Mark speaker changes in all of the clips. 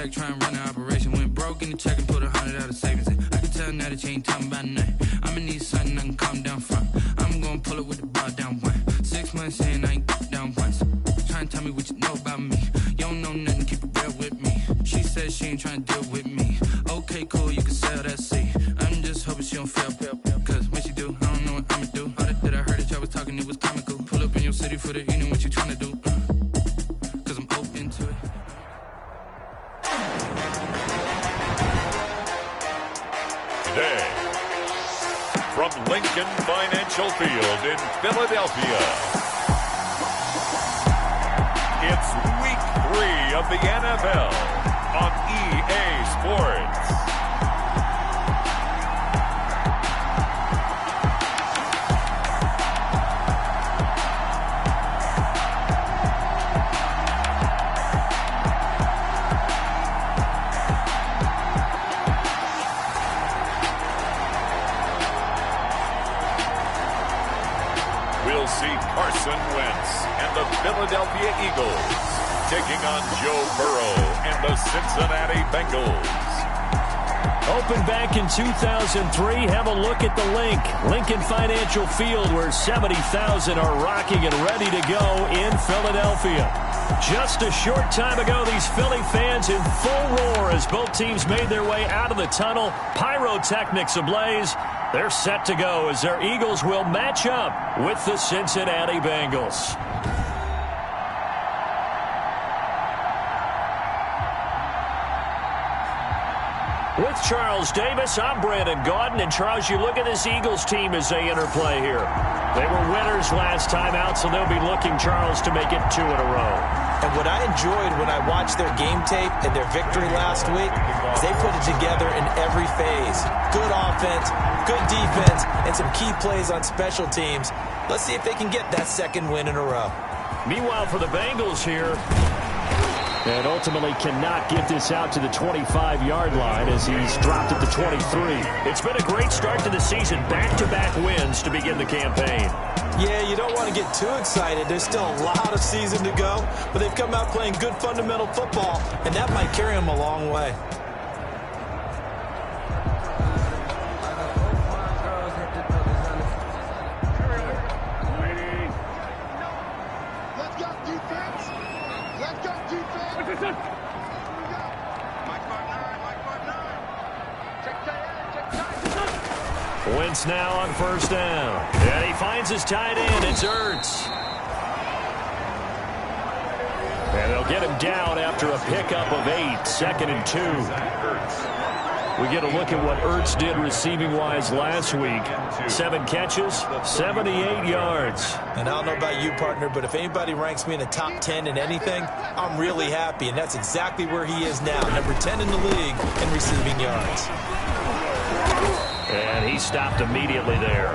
Speaker 1: check, try and run an operation. Went broke in the check and put 100 out of savings in. I can tell now that you ain't talking about nothing. I'ma need something I can calm down from. I'm gonna pull it with the bar down one. 6 months in, I ain't down once. Try and tell me what you know about me. You don't know nothing, keep it real with me. She said she ain't trying to deal with me. Okay, cool, you can sell that seat. I'm just hoping she don't fail. Cause when she do, I don't know what I'ma do. All that I heard that y'all was talking, it was comical. Pull up in your city for the evening, what you trying to do? Cause I'm open to it.
Speaker 2: Today, from Lincoln Financial Field in Philadelphia, it's Week 3 of the NFL on EA Sports. We'll see Carson Wentz and the Philadelphia Eagles taking on Joe Burrow and the Cincinnati Bengals.
Speaker 3: Opened back in 2003. Have a look at the Lincoln Financial Field, where 70,000 are rocking and ready to go in Philadelphia. Just a short time ago, these Philly fans in full roar as both teams made their way out of the tunnel. Pyrotechnics ablaze. They're set to go as their Eagles will match up with the Cincinnati Bengals. With Charles Davis, I'm Brandon Gaudin. And Charles, you look at this Eagles team as they interplay here. They were winners last time out, so they'll be looking, Charles, to make it 2 in a row.
Speaker 4: And what I enjoyed when I watched their game tape and their victory last week is they put it together in every phase. Good offense, good defense, and some key plays on special teams. Let's see if they can get that second win in a row.
Speaker 3: Meanwhile, for the Bengals here, and ultimately cannot get this out to the 25-yard line as he's dropped at the 23. It's been a great start to the season. Back-to-back wins to begin the campaign.
Speaker 4: Yeah, you don't want to get too excited. There's still a lot of season to go, but they've come out playing good fundamental football, and that might carry them a long way.
Speaker 3: Wentz now on first down. And he finds his tight end. It's Ertz. And they'll get him down after a pickup of 8. 2nd and 2. We get a look at what Ertz did receiving-wise last week. 7 catches, 78 yards.
Speaker 4: And I don't know about you, partner, but if anybody ranks me in the top 10 in anything, I'm really happy. And that's exactly where he is now. Number 10 in the league in receiving yards.
Speaker 3: And he stopped immediately there.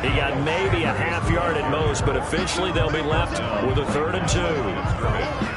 Speaker 3: He got maybe a half yard at most, but officially they'll be left with a 3rd and 2.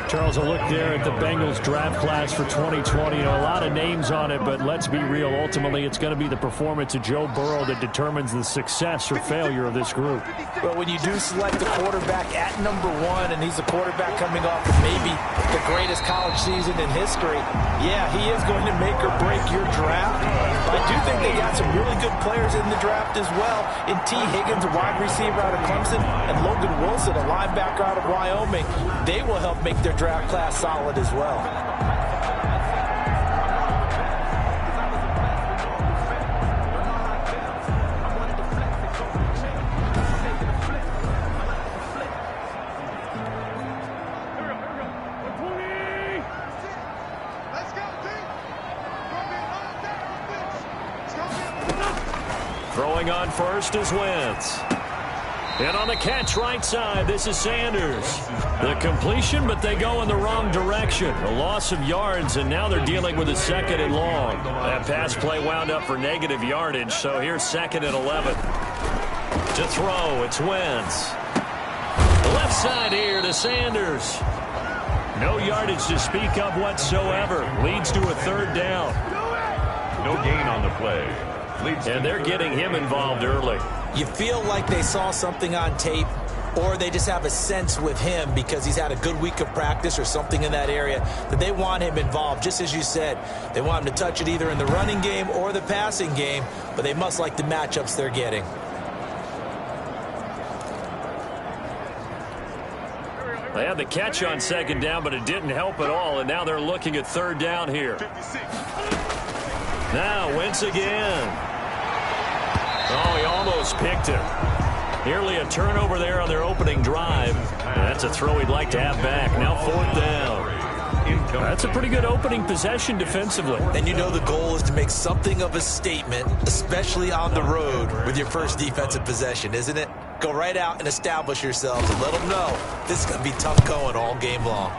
Speaker 3: Charles, a look there at the Bengals draft class for 2020. You know, a lot of names on it, but let's be real. Ultimately, it's going to be the performance of Joe Burrow that determines the success or failure of this group.
Speaker 4: Well, when you do select a quarterback at number 1, and he's a quarterback coming off of maybe the greatest college season in history, yeah, he is going to make or break your draft. But I do think they got some really good players in the draft as well. In T. Higgins, a wide receiver out of Clemson, and Logan Wilson, a linebacker out of Wyoming. They will help make their draft class solid as well.
Speaker 3: Throwing on first is Wentz. And on the catch right side, this is Sanders. The completion, but they go in the wrong direction. A loss of yards, and now they're dealing with a 2nd and long. That pass play wound up for negative yardage, so here's 2nd and 11. To throw, it's Wentz. The left side here to Sanders. No yardage to speak of whatsoever. Leads to a 3rd down.
Speaker 2: No gain on the play.
Speaker 3: And they're getting him involved early.
Speaker 4: You feel like they saw something on tape or they just have a sense with him because he's had a good week of practice or something in that area that they want him involved. Just as you said, they want him to touch it either in the running game or the passing game, but they must like the matchups they're getting.
Speaker 3: They had the catch on second down, but it didn't help at all, and now they're looking at third down here. Now Wentz again. Oh, he almost picked him. Nearly a turnover there on their opening drive. That's a throw he'd like to have back. Now fourth down. That's a pretty good opening possession defensively.
Speaker 4: And you know the goal is to make something of a statement, especially on the road with your first defensive possession, isn't it? Go right out and establish yourselves and let them know this is going to be tough going all game long.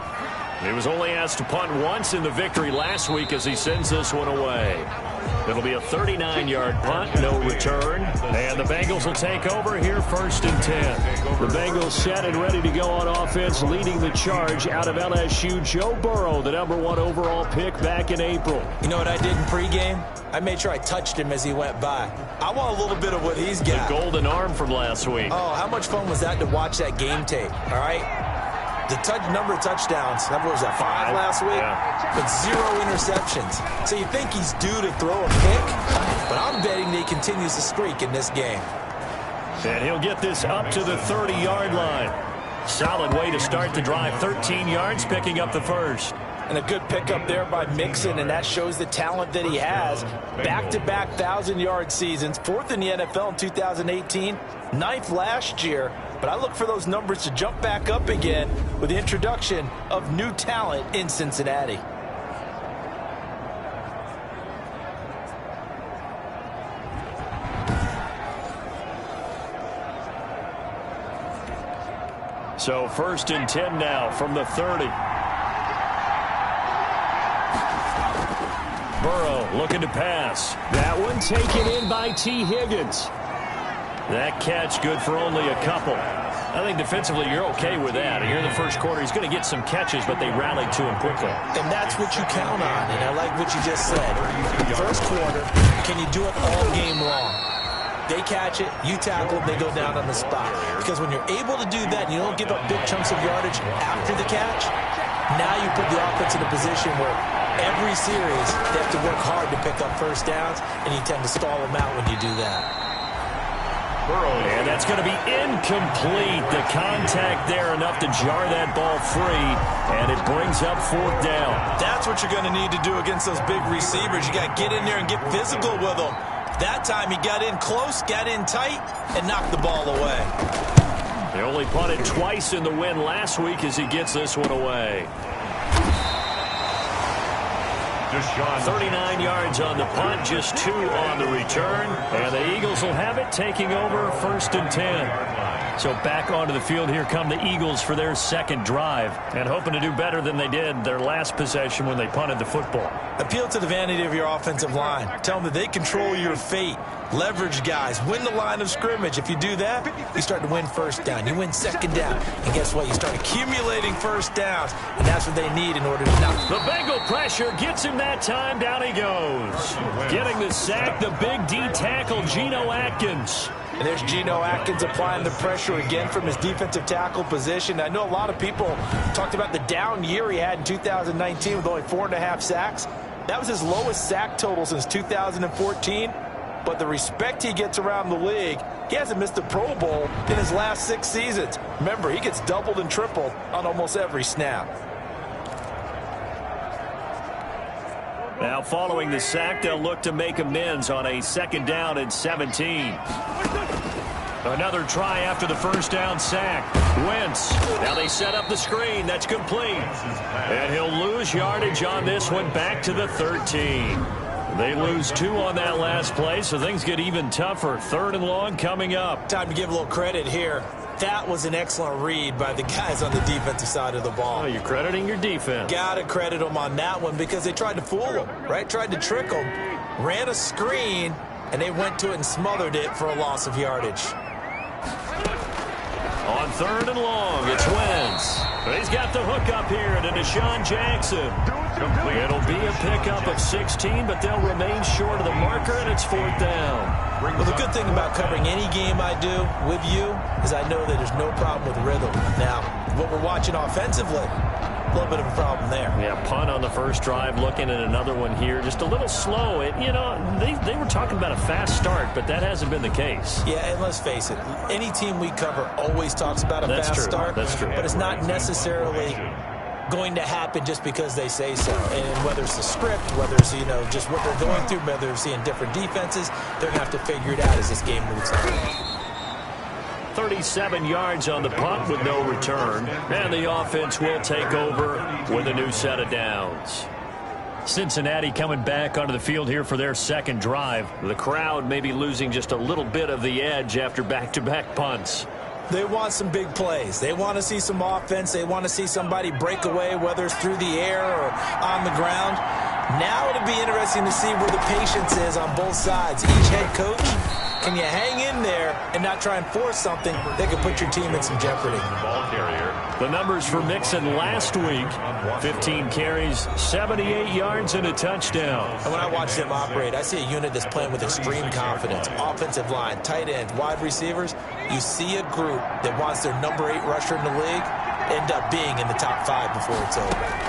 Speaker 3: He was only asked to punt once in the victory last week as he sends this one away. It'll be a 39-yard punt, no return. And the Bengals will take over here first and 10. The Bengals set and ready to go on offense, leading the charge out of LSU. Joe Burrow, the #1 overall pick back in April.
Speaker 4: You know what I did in pregame? I made sure I touched him as he went by. I want a little bit of what he's got.
Speaker 3: The golden arm from last week.
Speaker 4: Oh, how much fun was that to watch that game tape, all right? The number of touchdowns, what was that, 5 last week?
Speaker 3: Yeah.
Speaker 4: But 0 interceptions. So you think he's due to throw a pick? But I'm betting that he continues the streak in this game.
Speaker 3: And he'll get this up to the 30-yard line. Solid way to start the drive. 13 yards, picking up the first.
Speaker 4: And a good pickup there by Mixon, and that shows the talent that he has. Back-to-back 1,000-yard seasons, 4th in the NFL in 2018, 9th last year. But I look for those numbers to jump back up again with the introduction of new talent in Cincinnati.
Speaker 3: So first and 10 now from the 30. Burrow looking to pass. That one taken in by T. Higgins. That catch good for only a couple. I think defensively you're okay with that. Here in the first quarter, he's going to get some catches, but they rallied to him quickly.
Speaker 4: And that's what you count on, and I like what you just said. First quarter, can you do it all game long? They catch it, you tackle it, they go down on the spot. Because when you're able to do that and you don't give up big chunks of yardage after the catch, now you put the offense in a position where every series they have to work hard to pick up first downs, and you tend to stall them out when you do that.
Speaker 3: And that's going to be incomplete. The contact there enough to jar that ball free, and it brings up fourth down.
Speaker 4: That's what you're going to need to do against those big receivers. You got to get in there and get physical with them. That time he got in close, got in tight, and knocked the ball away.
Speaker 3: They only punted twice in the win last week as he gets this one away. 39 yards on the punt, just 2 on the return. And the Eagles will have it, taking over first and 10. So back onto the field, here come the Eagles for their second drive, and hoping to do better than they did their last possession when they punted the football.
Speaker 4: Appeal to the vanity of your offensive line. Tell them that they control your fate. Leverage guys. Win the line of scrimmage. If you do that, you start to win first down. You win second down. And guess what? You start accumulating first downs. And that's what they need in order to knock.
Speaker 3: The Bengal pressure gets him that time. Down he goes. Getting the sack, the big D tackle, Geno Atkins.
Speaker 4: And there's Geno Atkins applying the pressure again from his defensive tackle position. I know a lot of people talked about the down year he had in 2019 with only 4.5 sacks. That was his lowest sack total since 2014. But the respect he gets around the league, he hasn't missed a Pro Bowl in his last 6 seasons. Remember, he gets doubled and tripled on almost every snap.
Speaker 3: Now following the sack, they'll look to make amends on a 2nd down and 17. Another try after the first down sack. Wentz. Now they set up the screen. That's complete. And he'll lose yardage on this one back to the 13. They lose 2 on that last play, so things get even tougher. 3rd and long coming up.
Speaker 4: Time to give a little credit here. That was an excellent read by the guys on the defensive side of the ball.
Speaker 3: Oh, you're crediting your defense.
Speaker 4: Got to credit them on that one because they tried to fool him, right? Tried to trick him. Ran a screen, and they went to it and smothered it for a loss of yardage.
Speaker 3: On 3rd and long, it's Wentz. But he's got the hook up here to Deshaun Jackson.
Speaker 2: Complete.
Speaker 3: It'll be a pickup of 16, but they'll remain short of the marker, and it's 4th down.
Speaker 4: Well, the good thing about covering any game I do with you is I know that there's no problem with rhythm. Now, what we're watching offensively, a little bit of a problem there.
Speaker 3: Yeah, punt on the first drive, looking at another one here. Just a little slow. They were talking about a fast start, but that hasn't been the case.
Speaker 4: Yeah, and let's face it, any team we cover always talks about a fast start.
Speaker 3: That's true.
Speaker 4: But it's not necessarily going to happen just because they say so. And whether it's the script, whether it's, just what they're going through, whether they're seeing different defenses, they're going to have to figure it out as this game moves on.
Speaker 3: 37 yards on the punt with no return. And the offense will take over with a new set of downs. Cincinnati coming back onto the field here for their second drive. The crowd may be losing just a little bit of the edge after back-to-back punts.
Speaker 4: They want some big plays. They want to see some offense. They want to see somebody break away, whether it's through the air or on the ground. Now it'll be interesting to see where the patience is on both sides. Each head coach, can you hang in there and not try and force something that could put your team in some jeopardy?
Speaker 2: Ball carrier.
Speaker 3: The numbers for Mixon last week, 15 carries, 78 yards, and a touchdown.
Speaker 4: And when I watch them operate, I see a unit that's playing with extreme confidence. Offensive line, tight ends, wide receivers. You see a group that wants their number 8 rusher in the league end up being in the top 5 before it's over.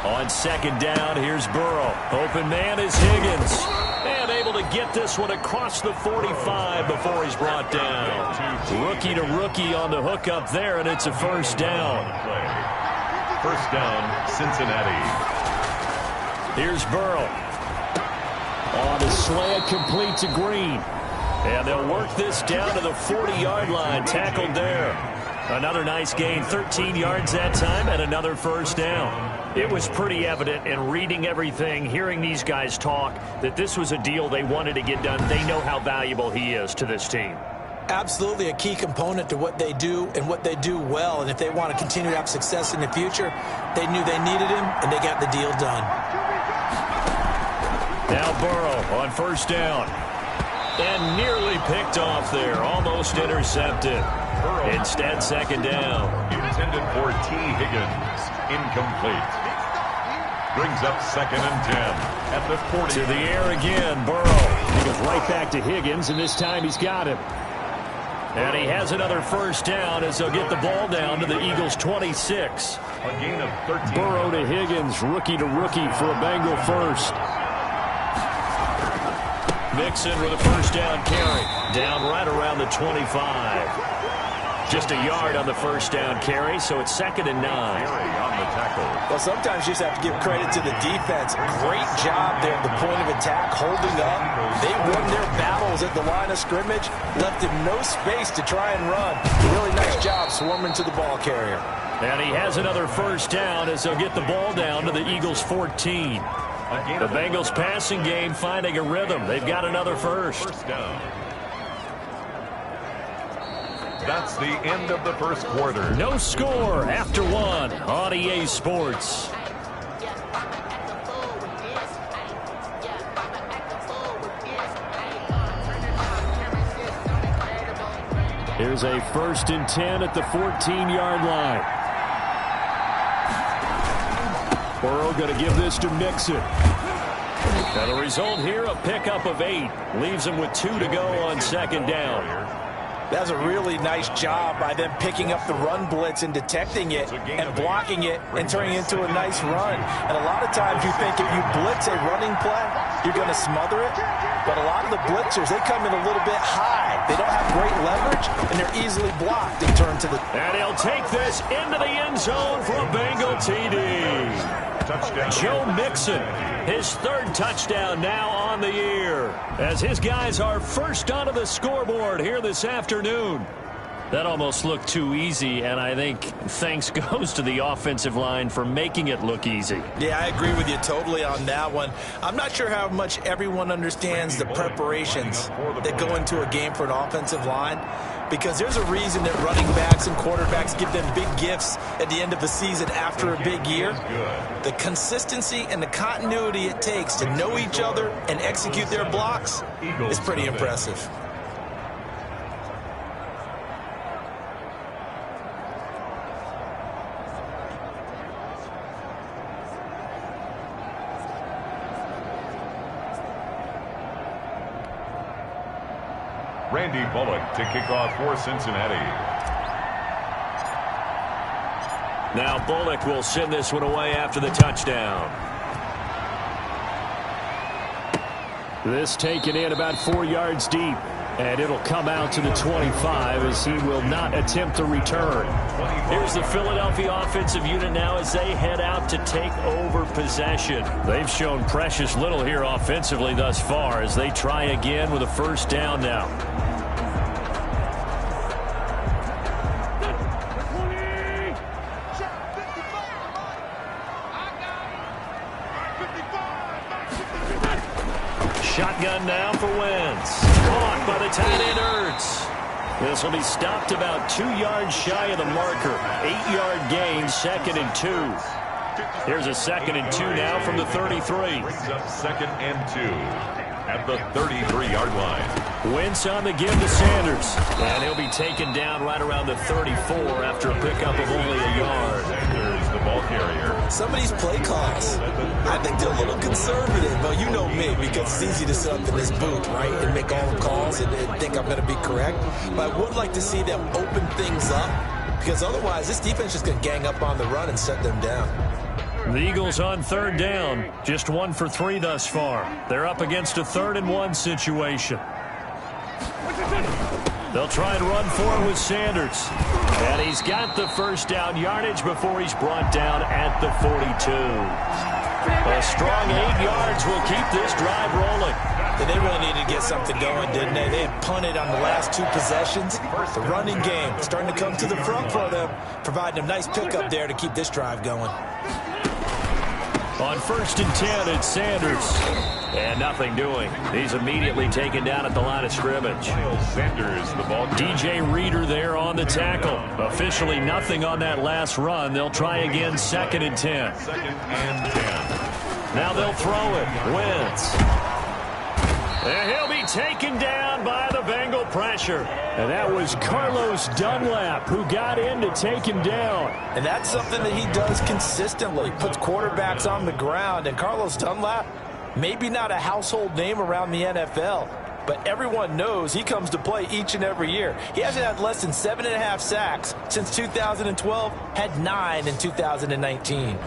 Speaker 3: On second down, here's Burrow. Open man is Higgins. And able to get this one across the 45 before he's brought down. Rookie to rookie on the hook up there, and it's a first down.
Speaker 2: First down, Cincinnati.
Speaker 3: Here's Burrow. On the slant, complete to Green. And they'll work this down to the 40-yard line, tackled there. Another nice gain, 13 yards that time, and another first down. It was pretty evident in reading everything, hearing these guys talk, that this was a deal they wanted to get done. They know how valuable he is to this team.
Speaker 4: Absolutely a key component to what they do and what they do well. And if they want to continue to have success in the future, they knew they needed him, and they got the deal done.
Speaker 3: Now Burrow on first down. And nearly picked off there, almost intercepted. Instead, second down.
Speaker 2: Intended for T. Higgins. Incomplete. Brings up 2nd and 10 at the 40.
Speaker 3: To the air again, Burrow. He goes right back to Higgins, and this time he's got him. And he has another first down as they'll get the ball down to the Eagles' 26.
Speaker 2: A gain of 13.
Speaker 3: Burrow to Higgins, rookie to rookie for a Bengal first. Mixon with a first down carry. Down right around the 25. Just a yard on the first down carry, so it's 2nd and 9.
Speaker 2: On the tackle.
Speaker 4: Well, sometimes you just have to give credit to the defense. Great job there at the point of attack, holding up. They won their battles at the line of scrimmage, left him no space to try and run. Really nice job swarming to the ball carrier.
Speaker 3: And he has another first down as they'll get the ball down to the Eagles' 14. The Bengals passing game finding a rhythm. They've got another first.
Speaker 2: First down. That's the end of the first quarter.
Speaker 3: No score after one on EA Sports. Here's a 1st and 10 at the 14-yard line. Burrow going to give this to Mixon. And the result here, a pickup of 8. Leaves him with 2 to go on second down.
Speaker 4: That's a really nice job by them picking up the run blitz and detecting it and blocking it and turning it into a nice run. And a lot of times you think if you blitz a running play, you're going to smother it. But a lot of the blitzers, they come in a little bit high. They don't have great leverage, and they're easily blocked and turned to the...
Speaker 3: And he'll take this into the end zone for a Bengal TD.
Speaker 2: Touchdown.
Speaker 3: Joe Mixon, his 3rd touchdown now on the year, as his guys are first onto the scoreboard here this afternoon. That almost looked too easy, and I think thanks goes to the offensive line for making it look easy.
Speaker 4: Yeah, I agree with you totally on that one. I'm not sure how much everyone understands the preparations that go into a game for an offensive line, because there's a reason that running backs and quarterbacks give them big gifts at the end of the season after a big year. The consistency and the continuity it takes to know each other and execute their blocks is pretty impressive.
Speaker 2: Randy Bullock to kick off for Cincinnati.
Speaker 3: Now Bullock will send this one away after the touchdown. This taken in about 4 yards deep. And it'll come out to the 25 as he will not attempt to return. Here's the Philadelphia offensive unit now as they head out to take over possession. They've shown precious little here offensively thus far as they try again with a first down now. Shotgun now for Wentz. Caught by the tight end Ertz. This will be stopped about 2 yards shy of the marker. 8-yard gain, 2nd and 2. Here's a 2nd and 2 now from the 33.
Speaker 2: Brings up 2nd and 2 at the 33-yard line.
Speaker 3: Wentz on the give to Sanders. And he'll be taken down right around the 34 after a pickup of only a yard.
Speaker 2: Sanders, the ball carrier.
Speaker 4: Some of these play calls, I think they're a little conservative. But you know me, because it's easy to sit up in this booth, right, and make all the calls and think I'm going to be correct. But I would like to see them open things up, because otherwise this defense is going to gang up on the run and set them down.
Speaker 3: The Eagles on 3rd down, just 1 for 3 thus far. They're up against a 3rd and 1 situation. They'll try and run for it with Sanders. And he's got the first down yardage before he's brought down at the 42. A strong 8 yards will keep this drive rolling.
Speaker 4: And they really needed to get something going, didn't they? They had punted on the last 2 possessions. The running game starting to come to the front for them, providing a nice pickup there to keep this drive going.
Speaker 3: On 1st and 10, it's Sanders. And nothing doing. He's immediately taken down at the line of scrimmage.
Speaker 2: Sanders, the ball carrier.
Speaker 3: DJ Reader there on the tackle. Officially nothing on that last run. They'll try again 2nd and 10.
Speaker 2: 2nd and 10.
Speaker 3: Now they'll throw it. Wentz. And he'll be taken down by the Bengal pressure. And that was Carlos Dunlap who got in to take him down.
Speaker 4: And that's something that he does consistently. Puts quarterbacks on the ground. And Carlos Dunlap, maybe not a household name around the NFL, but everyone knows he comes to play each and every year. He hasn't had less than 7.5 sacks since 2012, had 9 in 2019.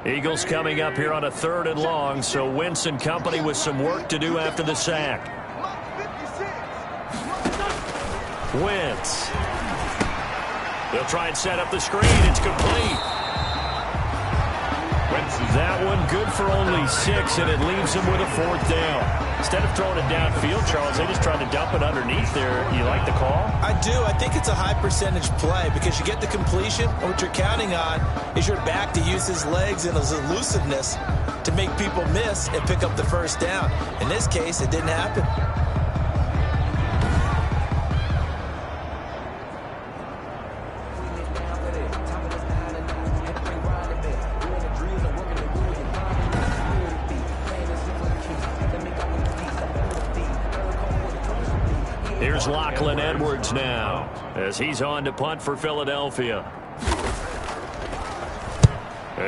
Speaker 3: Eagles coming up here on a 3rd and long, so Wentz and company with some work to do after the sack. Wentz. They'll try and set up the screen. It's complete. That one good for only 6, and it leaves him with a 4th down. Instead of throwing it downfield, Charles, they just tried to dump it underneath there. You like the call?
Speaker 4: I do. I think it's a high percentage play because you get the completion, and what you're counting on is your back to use his legs and his elusiveness to make people miss and pick up the first down. In this case, it didn't happen.
Speaker 3: Here's Lachlan Edwards now as he's on to punt for Philadelphia.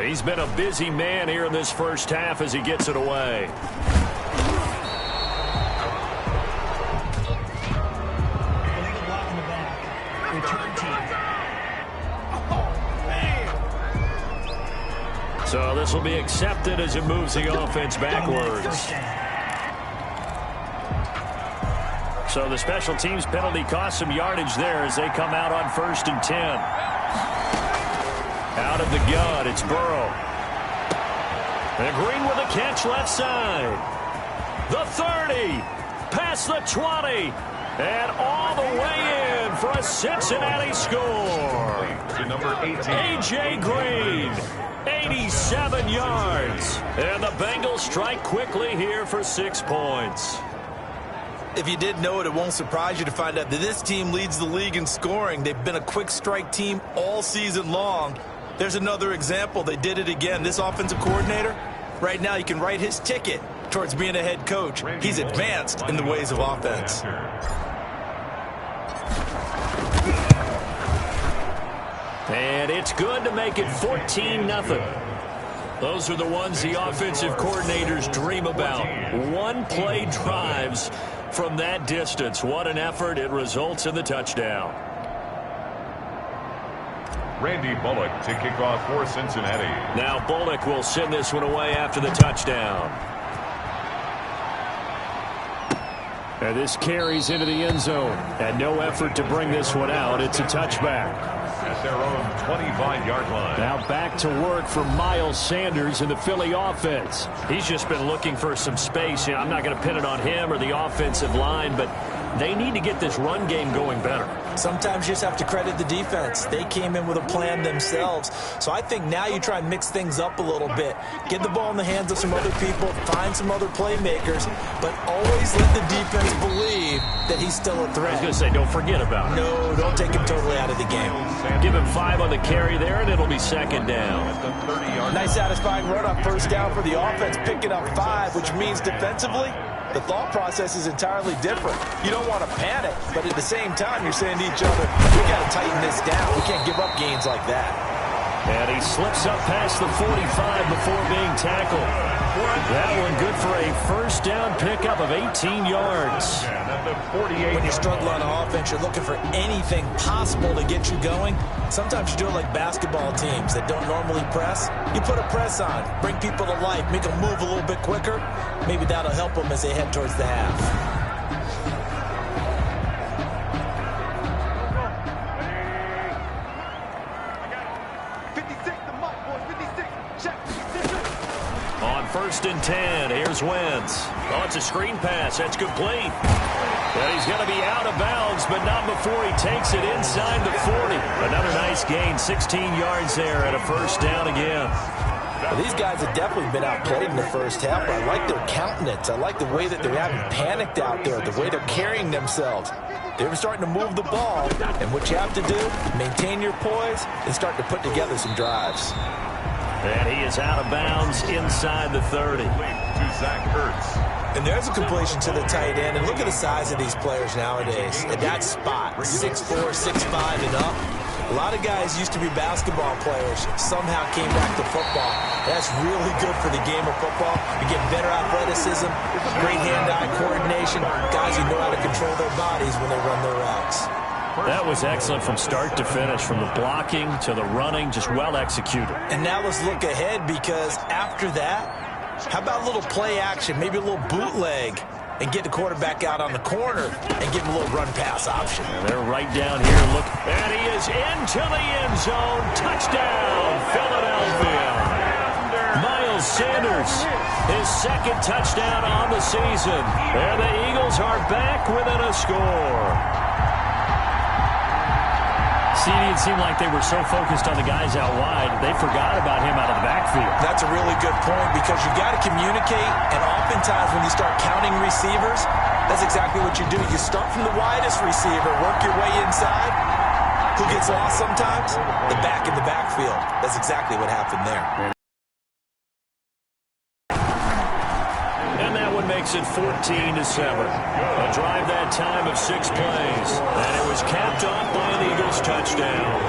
Speaker 3: He's been a busy man here in this first half as he gets it away. So this will be accepted as it moves the offense backwards. So the special teams penalty cost some yardage there as they come out on 1st and 10. Out of the gun, it's Burrow. And Green with a catch left side. The 30, past the 20, and all the way in for a Cincinnati score.
Speaker 2: To number 18.
Speaker 3: A.J. Green, 87 yards. And the Bengals strike quickly here for 6 points.
Speaker 4: If you didn't know it, it won't surprise you to find out that this team leads the league in scoring. They've been a quick strike team all season long. There's another example. They did it again. This offensive coordinator, right now you can write his ticket towards being a head coach. He's advanced in the ways of offense. And
Speaker 3: it's good to make it 14-0. Those are the ones the offensive coordinators dream about. One-play drives from that distance. What an effort. It results in the touchdown.
Speaker 2: Randy Bullock to kick off for Cincinnati.
Speaker 3: Now Bullock will send this one away after the touchdown. And this carries into the end zone. And no effort to bring this one out. It's a touchback.
Speaker 2: At their own 25-yard line.
Speaker 3: Now back to work for Miles Sanders in the Philly offense. He's just been looking for some space. I'm not going to pin it on him or the offensive line, but they need to get this run game going better.
Speaker 4: Sometimes you just have to credit the defense. They came in with a plan themselves. So I think now you try and mix things up a little bit. Get the ball in the hands of some other people, find some other playmakers, but always let the defense believe that he's still a threat.
Speaker 3: I was going to say, don't forget about it.
Speaker 4: No, don't take him totally out of the game.
Speaker 3: Give him 5 on the carry there, and it'll be second down.
Speaker 4: Nice satisfying run on first down for the offense, picking up 5, which means defensively, the thought process is entirely different. You don't want to panic, but at the same time, you're saying to each other, we got to tighten this down. We can't give up gains like that.
Speaker 3: And he slips up past the 45 before being tackled. That one good for a first down pickup of 18 yards.
Speaker 4: When you struggle on offense, you're looking for anything possible to get you going. Sometimes you do it like basketball teams that don't normally press. You put a press on, bring people to life, make them move a little bit quicker. Maybe that'll help them as they head towards the half.
Speaker 3: First and 10. Here's Wentz. Oh, it's a screen pass. That's complete. And he's going to be out of bounds, but not before he takes it inside the 40. Another nice gain, 16 yards there and a first down again.
Speaker 4: Well, these guys have definitely been outplayed in the first half. I like their countenance. I like the way that they haven't panicked out there, the way they're carrying themselves. They're starting to move the ball, and what you have to do, maintain your poise and start to put together some drives.
Speaker 3: And he is out of bounds inside the 30.
Speaker 2: To Zach Ertz.
Speaker 4: And there's a completion to the tight end. And look at the size of these players nowadays. At that spot, 6'4", 6'5", and up. A lot of guys used to be basketball players, somehow came back to football. That's really good for the game of football. You get better athleticism, great hand-eye coordination, guys who know how to control their bodies when they run their routes.
Speaker 3: That was excellent from start to finish, from the blocking to the running, just well executed.
Speaker 4: And now let's look ahead, because after that, how about a little play action, maybe a little bootleg, and get the quarterback out on the corner and give him a little run-pass option.
Speaker 3: And they're right down here. Look, and he is into the end zone. Touchdown, Philadelphia. Miles Sanders, his second touchdown on the season. And the Eagles are back within a score. It seemed like they were so focused on the guys out wide, they forgot about him out of the backfield.
Speaker 4: That's a really good point, because you got to communicate, and oftentimes when you start counting receivers, that's exactly what you do. You start from the widest receiver, work your way inside. Who gets lost sometimes? The back in the backfield. That's exactly what happened there.
Speaker 3: And that one makes it 14-7. A drive that time of 6 plays. And it was capped off by an Eagles touchdown.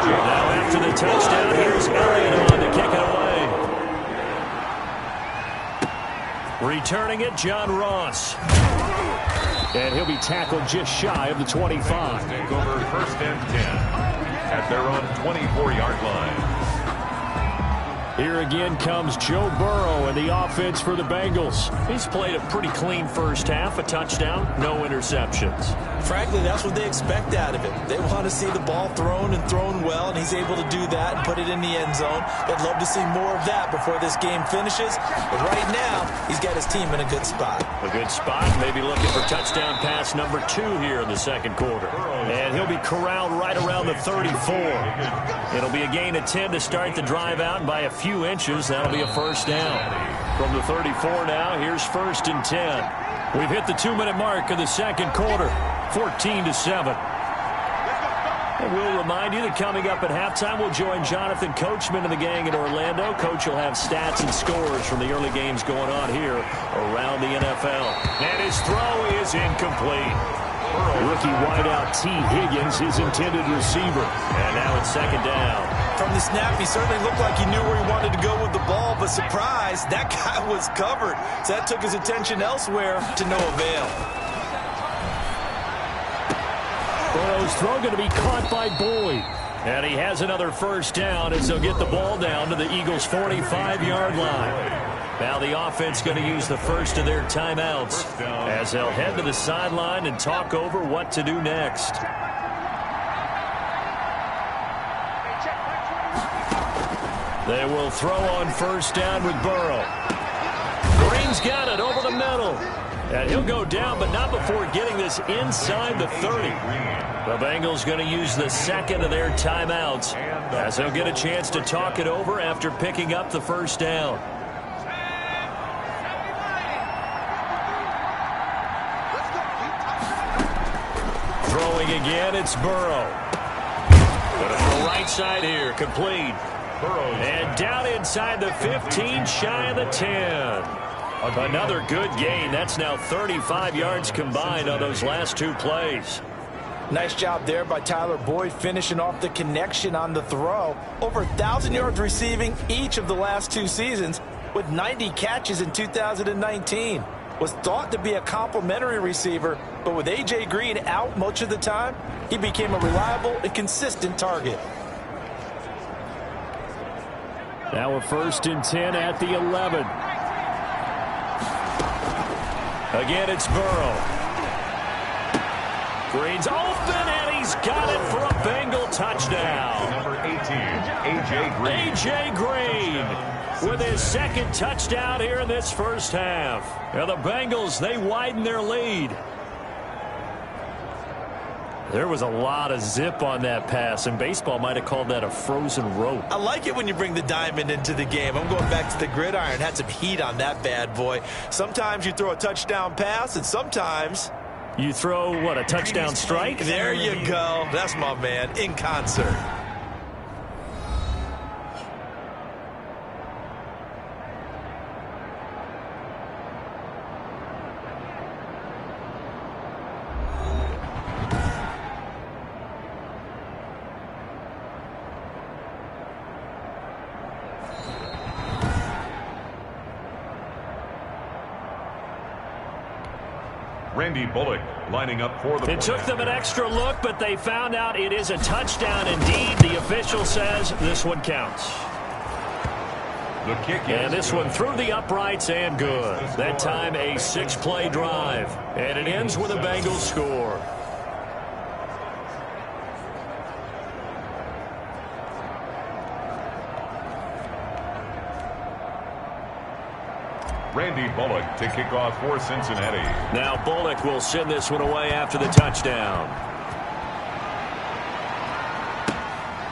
Speaker 3: Now after the touchdown, here's Elliott on to kick it away. Returning it, John Ross. And he'll be tackled just shy of the 25.
Speaker 2: Take over first and 10. At their own 24-yard line.
Speaker 3: Here again comes Joe Burrow and the offense for the Bengals. He's played a pretty clean first half, a touchdown, no interceptions.
Speaker 4: Frankly, that's what they expect out of him. They want to see the ball thrown and thrown well, and he's able to do that and put it in the end zone. They'd love to see more of that before this game finishes. But right now, he's got his team in a good spot.
Speaker 3: A good spot, maybe looking for touchdown pass number 2 here in the second quarter. And he'll be corralled right around the 34. It'll be a gain of 10 to start the drive out, and by a few inches, that'll be a first down. From the 34 now, here's first and 10. We've hit the 2-minute mark of the second quarter, 14-7. And we'll remind you that coming up at halftime, we'll join Jonathan Coachman and the gang in Orlando. Coach will have stats and scores from the early games going on here around the NFL. And his throw is incomplete. Rookie wideout T. Higgins, his intended receiver. And now it's second down.
Speaker 4: From the snap, he certainly looked like he knew where he wanted to go with the ball, but surprise, that guy was covered. So that took his attention elsewhere to no avail.
Speaker 3: Burrow's throw going to be caught by Boyd. And he has another first down as they'll get the ball down to the Eagles' 45-yard line. Now the offense going to use the first of their timeouts as they'll head to the sideline and talk over what to do next. They will throw on first down with Burrow. Green's got it over the middle. And he'll go down, but not before getting this inside the 30. The Bengals going to use the second of their timeouts as they'll get a chance to talk it over after picking up the first down. Throwing again, it's Burrow. Going to throw right side here, complete. And down inside the 15, shy of the 10. Another good gain. That's now 35 yards combined on those last two plays.
Speaker 4: Nice job there by Tyler Boyd, finishing off the connection on the throw. Over 1,000 yards receiving each of the last two seasons with 90 catches in 2019. Was thought to be a complimentary receiver, but with A.J. Green out much of the time, he became a reliable and consistent target.
Speaker 3: Now a 1st and 10 at the 11. Again, it's Burrow. Green's open, and he's got it for a Bengal touchdown.
Speaker 2: Number 18, A.J. Green.
Speaker 3: A.J. Green with his second touchdown here in this first half. Now the Bengals, they widen their lead. There was a lot of zip on that pass, and baseball might have called that a frozen rope.
Speaker 4: I like it when you bring the diamond into the game. I'm going back to the gridiron. Had some heat on that bad boy. Sometimes you throw a touchdown pass, and sometimes
Speaker 3: you throw, what, a touchdown strike?
Speaker 4: There you go. That's my man, in concert.
Speaker 2: Randy Bullock lining up for the
Speaker 3: It took them an extra look, but they found out it is a touchdown indeed. The official says this one counts.
Speaker 2: The kick is
Speaker 3: and this one through the uprights and good. That time a 6-play drive. And it ends with a Bengals score.
Speaker 2: Randy Bullock to kick off for Cincinnati.
Speaker 3: Now Bullock will send this one away after the touchdown.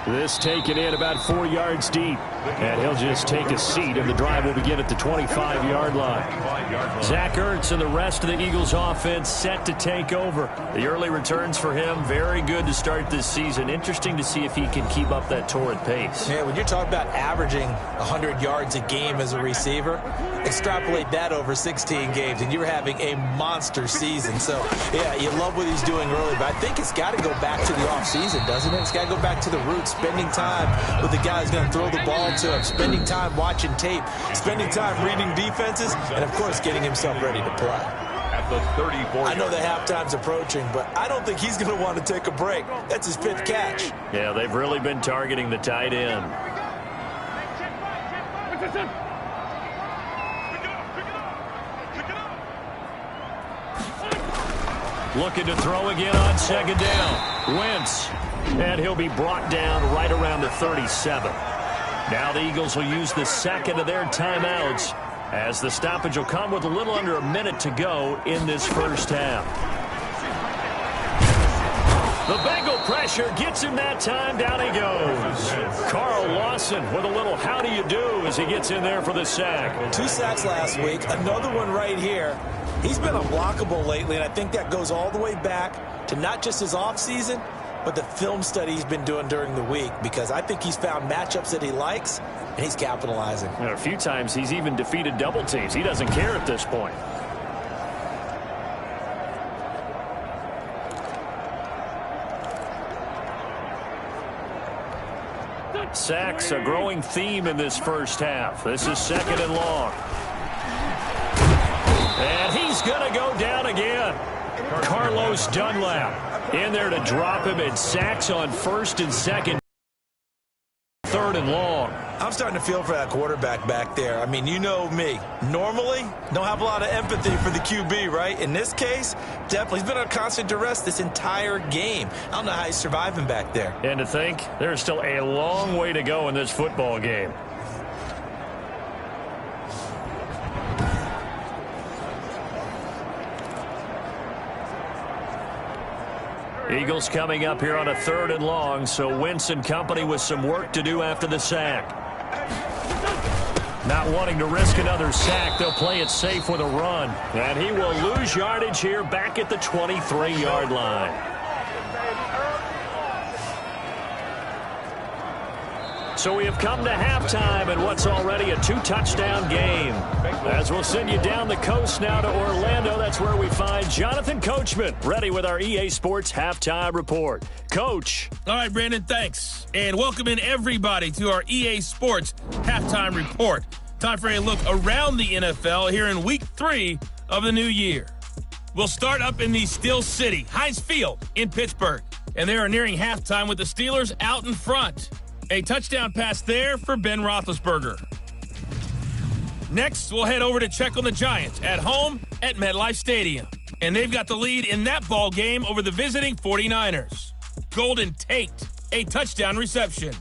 Speaker 3: This taken in about 4 yards deep. And he'll just take a seat, and the drive will begin at the 25-yard line. Zach Ertz and the rest of the Eagles offense set to take over. The early returns for him, very good to start this season. Interesting to see if he can keep up that torrid pace.
Speaker 4: Yeah, when you're talking about averaging 100 yards a game as a receiver, extrapolate that over 16 games, and you're having a monster season. So, yeah, you love what he's doing early, but I think it's got to go back to the offseason, doesn't it? It's got to go back to the roots, spending time with the guy who's going to throw the ball to him, spending time watching tape, spending time reading defenses, and, of course, getting himself ready to play.
Speaker 2: At the 34.
Speaker 4: I know the halftime's approaching, but I don't think he's going to want to take a break. That's his 5th catch.
Speaker 3: Yeah, they've really been targeting the tight end. Looking to throw again on second down. Wentz. And he'll be brought down right around the 37. Now the Eagles will use the second of their timeouts as the stoppage will come with a little under a minute to go in this first half. The Bengal pressure gets him that time. Down he goes. Carl Lawson with a little how do you do as he gets in there for the sack.
Speaker 4: 2 sacks last week. Another one right here. He's been unblockable lately, and I think that goes all the way back to not just his offseason, but the film study he's been doing during the week, because I think he's found matchups that he likes, and he's capitalizing.
Speaker 3: A few times he's even defeated double teams. He doesn't care at this point. Sacks a growing theme in this first half. This is 2nd and long. And he's going to go down again. Carlos Dunlap in there to drop him, and sacks on 1st and 2nd. 3rd and long.
Speaker 4: I'm starting to feel for that quarterback back there. I mean, you know me. Normally, don't have a lot of empathy for the QB, right? In this case, definitely. He's been on constant duress this entire game. I don't know how he's surviving back there.
Speaker 3: And to think, there's still a long way to go in this football game. Eagles coming up here on a 3rd and long, so Wentz and company with some work to do after the sack. Not wanting to risk another sack, they'll play it safe with a run. And he will lose yardage here back at the 23-yard line. So we have come to halftime in what's already a 2-touchdown game. As we'll send you down the coast now to Orlando, that's where we find Jonathan Coachman, ready with our EA Sports Halftime Report. Coach.
Speaker 5: All right, Brandon, thanks. And welcome in everybody to our EA Sports Halftime Report. Time for a look around the NFL here in Week 3 of the new year. We'll start up in the Steel City, Heinz Field in Pittsburgh. And they are nearing halftime with the Steelers out in front. A touchdown pass there for Ben Roethlisberger. Next, we'll head over to check on the Giants at home at MetLife Stadium. And they've got the lead in that ball game over the visiting 49ers. Golden Tate, a touchdown reception.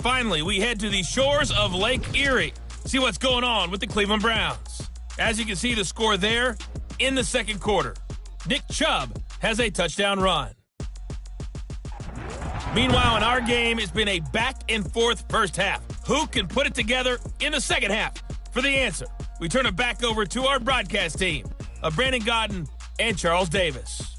Speaker 5: Finally, we head to the shores of Lake Erie. See what's going on with the Cleveland Browns. As you can see the score there in the second quarter. Nick Chubb has a touchdown run. Meanwhile, in our game, it's been a back-and-forth first half. Who can put it together in the second half? For the answer, we turn it back over to our broadcast team of Brandon Gaudin and Charles Davis.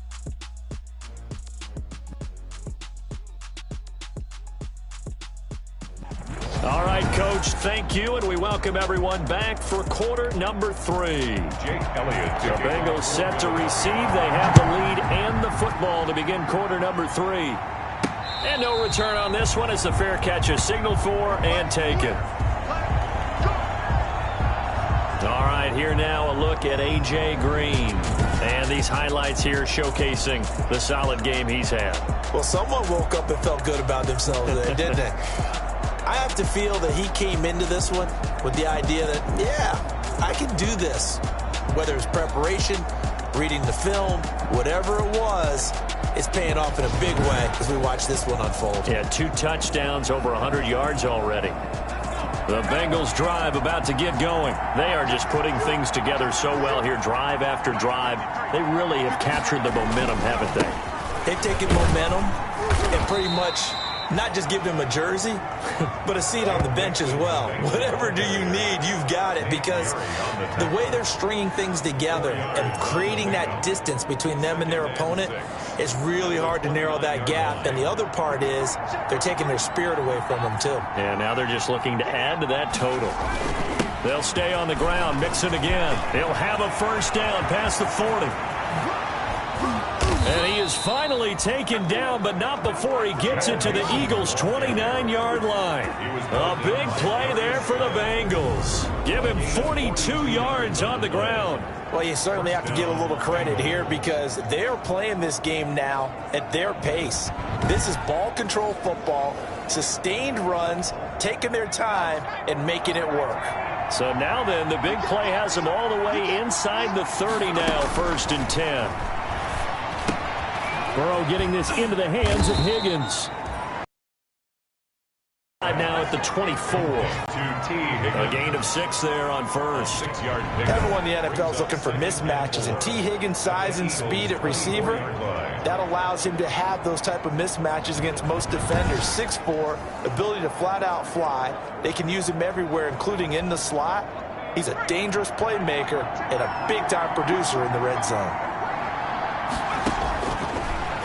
Speaker 3: All right, Coach, thank you, and we welcome everyone back for quarter number 3.
Speaker 2: Jake Elliott.
Speaker 3: The Bengals set to receive. They have the lead and the football to begin quarter number 3. And no return on this one as the fair catch is signaled for and taken. All right, here now a look at A.J. Green. And these highlights here showcasing the solid game he's had.
Speaker 4: Well, someone woke up and felt good about themselves there, didn't they? I have to feel that he came into this one with the idea that, yeah, I can do this. Whether it's preparation, reading the film, whatever it was, it's paying off in a big way as we watch this one unfold.
Speaker 3: Yeah, 2 touchdowns, over 100 yards already. The Bengals drive about to get going. They are just putting things together so well here, drive after drive. They really have captured the momentum, haven't they?
Speaker 4: They've taken momentum and pretty much not just give him a jersey, but a seat on the bench as well. Whatever do you need, you've got it, because the way they're stringing things together and creating that distance between them and their opponent, it's really hard to narrow that gap. And the other part is they're taking their spirit away from them, too.
Speaker 3: And now they're just looking to add to that total. They'll stay on the ground, mix it again. They'll have a first down past the 40. And he is finally taken down, but not before he gets it to the Eagles' 29-yard line. A big play there for the Bengals. Give him 42 yards on the ground.
Speaker 4: Well, you certainly have to give a little credit here because they're playing this game now at their pace. This is ball control football, sustained runs, taking their time, and making it work.
Speaker 3: So now then, the big play has them all the way inside the 30 now, 1st and 10. Burrow getting this into the hands of Higgins. Now at the 24. A gain of 6 there on first.
Speaker 4: Everyone in the NFL is looking for mismatches, and T. Higgins' size and speed at receiver, that allows him to have those type of mismatches against most defenders. 6'4", ability to flat-out fly. They can use him everywhere, including in the slot. He's a dangerous playmaker and a big-time producer in the red zone.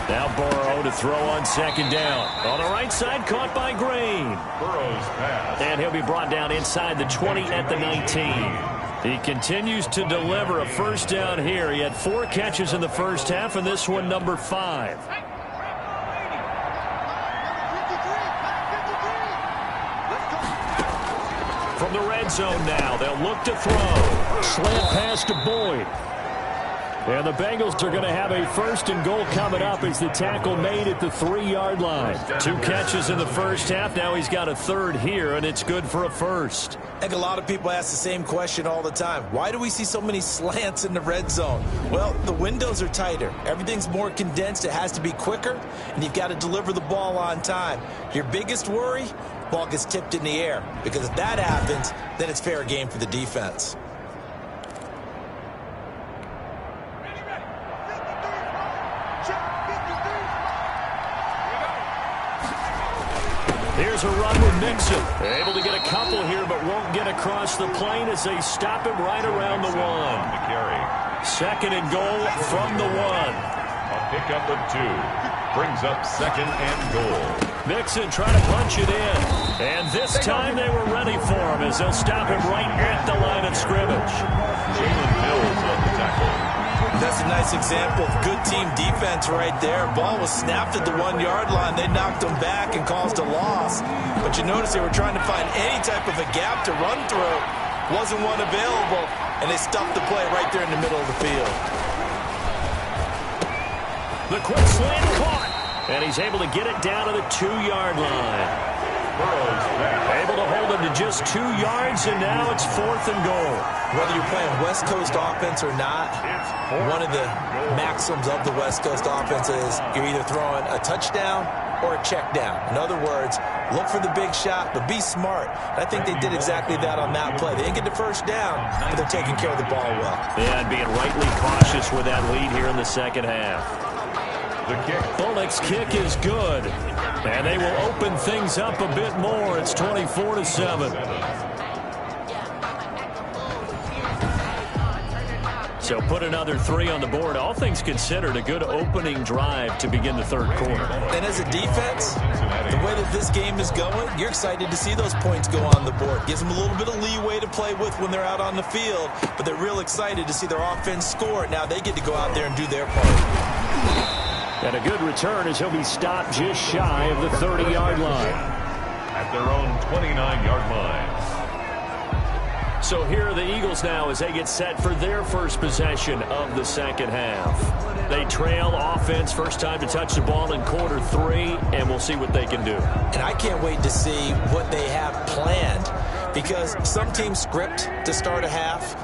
Speaker 3: Now Burrow to throw on 2nd down. On the right side, caught by Green.
Speaker 2: Burrow's pass.
Speaker 3: And he'll be brought down inside the 20 at the 19. He continues to deliver a first down here. He had 4 catches in the first half, and this one number 5. from the red zone now. They'll look to throw. Slant pass to Boyd. And the Bengals are going to have a 1st and goal coming up as the tackle made at the 3-yard line. 2 catches in the first half. Now he's got a 3rd here, and it's good for a 1st.
Speaker 4: I think a lot of people ask the same question all the time. Why do we see so many slants in the red zone? Well, the windows are tighter. Everything's more condensed. It has to be quicker, and you've got to deliver the ball on time. Your biggest worry? Ball gets tipped in the air. Because if that happens, then it's fair game for the defense.
Speaker 3: Here's a run with Mixon. Able to get a couple here, but won't get across the plane as they stop him right around the 1. 2nd and goal from the 1.
Speaker 2: A pickup of 2. Brings up 2nd and goal.
Speaker 3: Mixon trying to punch it in. And this time they were ready for him as they'll stop him right at the line of scrimmage.
Speaker 2: Jalen Mills on the tackle.
Speaker 4: That's a nice example of good team defense right there. Ball was snapped at the 1-yard line. They knocked him back and caused a loss. But you notice they were trying to find any type of a gap to run through. Wasn't one available, and they stuffed the play right there in the middle of the field.
Speaker 3: The quick slant caught, and he's able to get it down to the 2-yard line.
Speaker 2: Burrow's back.
Speaker 3: Able to hold him to just 2 yards, and now it's 4th and goal.
Speaker 4: Whether you're playing West Coast offense or not, one of the maxims of the West Coast offense is you're either throwing a touchdown or a check down. In other words, look for the big shot, but be smart. And I think they did exactly that on that play. They didn't get the first down, but they're taking care of the ball well.
Speaker 3: And being rightly cautious with that lead here in the second half.
Speaker 2: The kick.
Speaker 3: Bullock's kick is good, and they will open things up a bit more. It's 24-7. So put another 3 on the board. All things considered, a good opening drive to begin the 3rd quarter.
Speaker 4: And as a defense, the way that this game is going, you're excited to see those points go on the board. Gives them a little bit of leeway to play with when they're out on the field, but they're real excited to see their offense score. Now they get to go out there and do their part.
Speaker 3: And a good return as he'll be stopped just shy of the 30-yard line.
Speaker 2: At their own 29-yard line.
Speaker 3: So here are the Eagles now as they get set for their first possession of the second half. They trail offense, first time to touch the ball in quarter 3, and we'll see what they can do.
Speaker 4: And I can't wait to see what they have planned, because some teams script to start a half.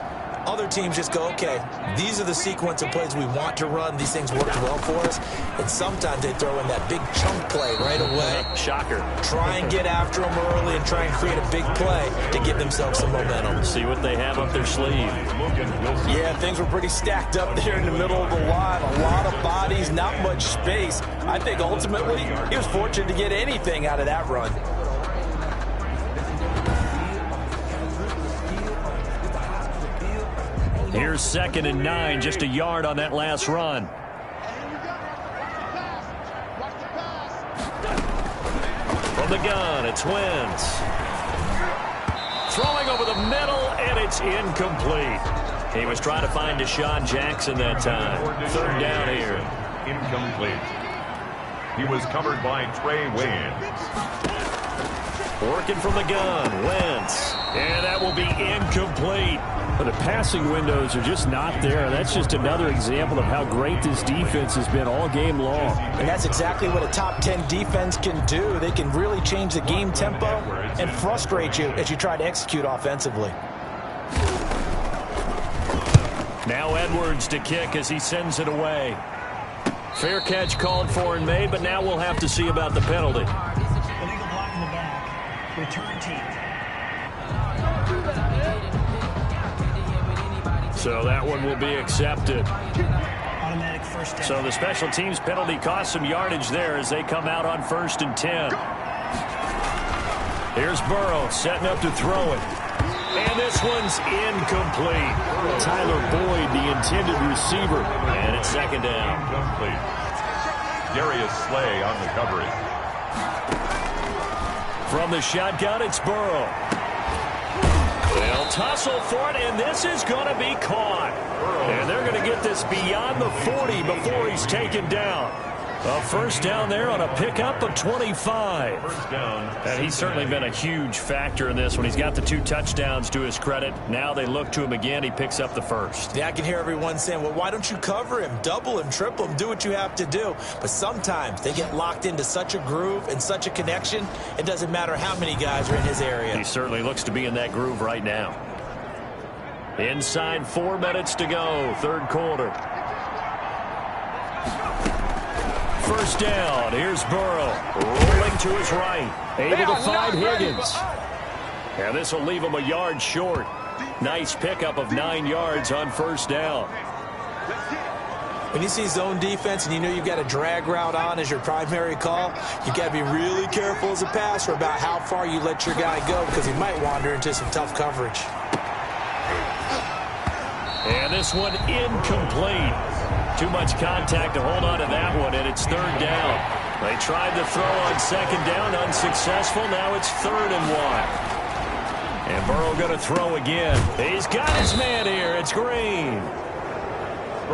Speaker 4: Other teams just go, okay, these are the sequence of plays we want to run. These things worked well for us. And sometimes they throw in that big chunk play right away.
Speaker 3: Shocker.
Speaker 4: Try and get after them early and try and create a big play to give themselves some momentum.
Speaker 3: See what they have up their sleeve.
Speaker 4: Yeah, things were pretty stacked up there in the middle of the line. A lot of bodies, not much space. I think ultimately he was fortunate to get anything out of that run.
Speaker 3: Here's 2nd and 9, just a yard on that last run. From the gun, it's Wentz. Throwing over the middle, and it's incomplete. He was trying to find Deshaun Jackson that time. 3rd down here.
Speaker 2: Incomplete. He was covered by Trey Waynes.
Speaker 3: Working from the gun, Wentz. And that will be incomplete. But the passing windows are just not there. That's just another example of how great this defense has been all game long.
Speaker 4: And that's exactly what a top 10 defense can do. They can really change the game tempo and frustrate you as you try to execute offensively.
Speaker 3: Now Edwards to kick as he sends it away. Fair catch called for and made, but now we'll have to see about the penalty.
Speaker 6: Illegal block in the back. Return team.
Speaker 3: So that one will be accepted.
Speaker 6: Automatic first down.
Speaker 3: So the special teams penalty cost some yardage there as they come out on 1st and 10. Here's Burrow setting up to throw it. And this one's incomplete. Tyler Boyd, the intended receiver. And it's 2nd down.
Speaker 2: Incomplete. Darius Slay on recovery.
Speaker 3: From the shotgun, it's Burrow. They'll tussle for it, and this is going to be caught. And they're going to get this beyond the 40 before he's taken down. A first down there on a pickup of 25.
Speaker 2: First down.
Speaker 3: And he's certainly been a huge factor in this when he's got the 2 touchdowns to his credit. Now they look to him again. He picks up the first.
Speaker 4: Yeah, I can hear everyone saying, well, why don't you cover him, double him, triple him, do what you have to do. But sometimes they get locked into such a groove and such a connection, it doesn't matter how many guys are in his area.
Speaker 3: He certainly looks to be in that groove right now. Inside 4 minutes to go, third quarter. First down. Here's Burrow rolling to his right. Able to find Higgins. And this will leave him a yard short. Nice pickup of 9 yards on first down.
Speaker 4: When you see zone defense and you know you've got a drag route on as your primary call, you got to be really careful as a passer about how far you let your guy go because he might wander into some tough coverage.
Speaker 3: And this one incomplete. Too much contact to hold on to that one, and it's third down. They tried to throw on second down, unsuccessful. Now it's 3rd and 1. And Burrow going to throw again. He's got his man here. It's Green.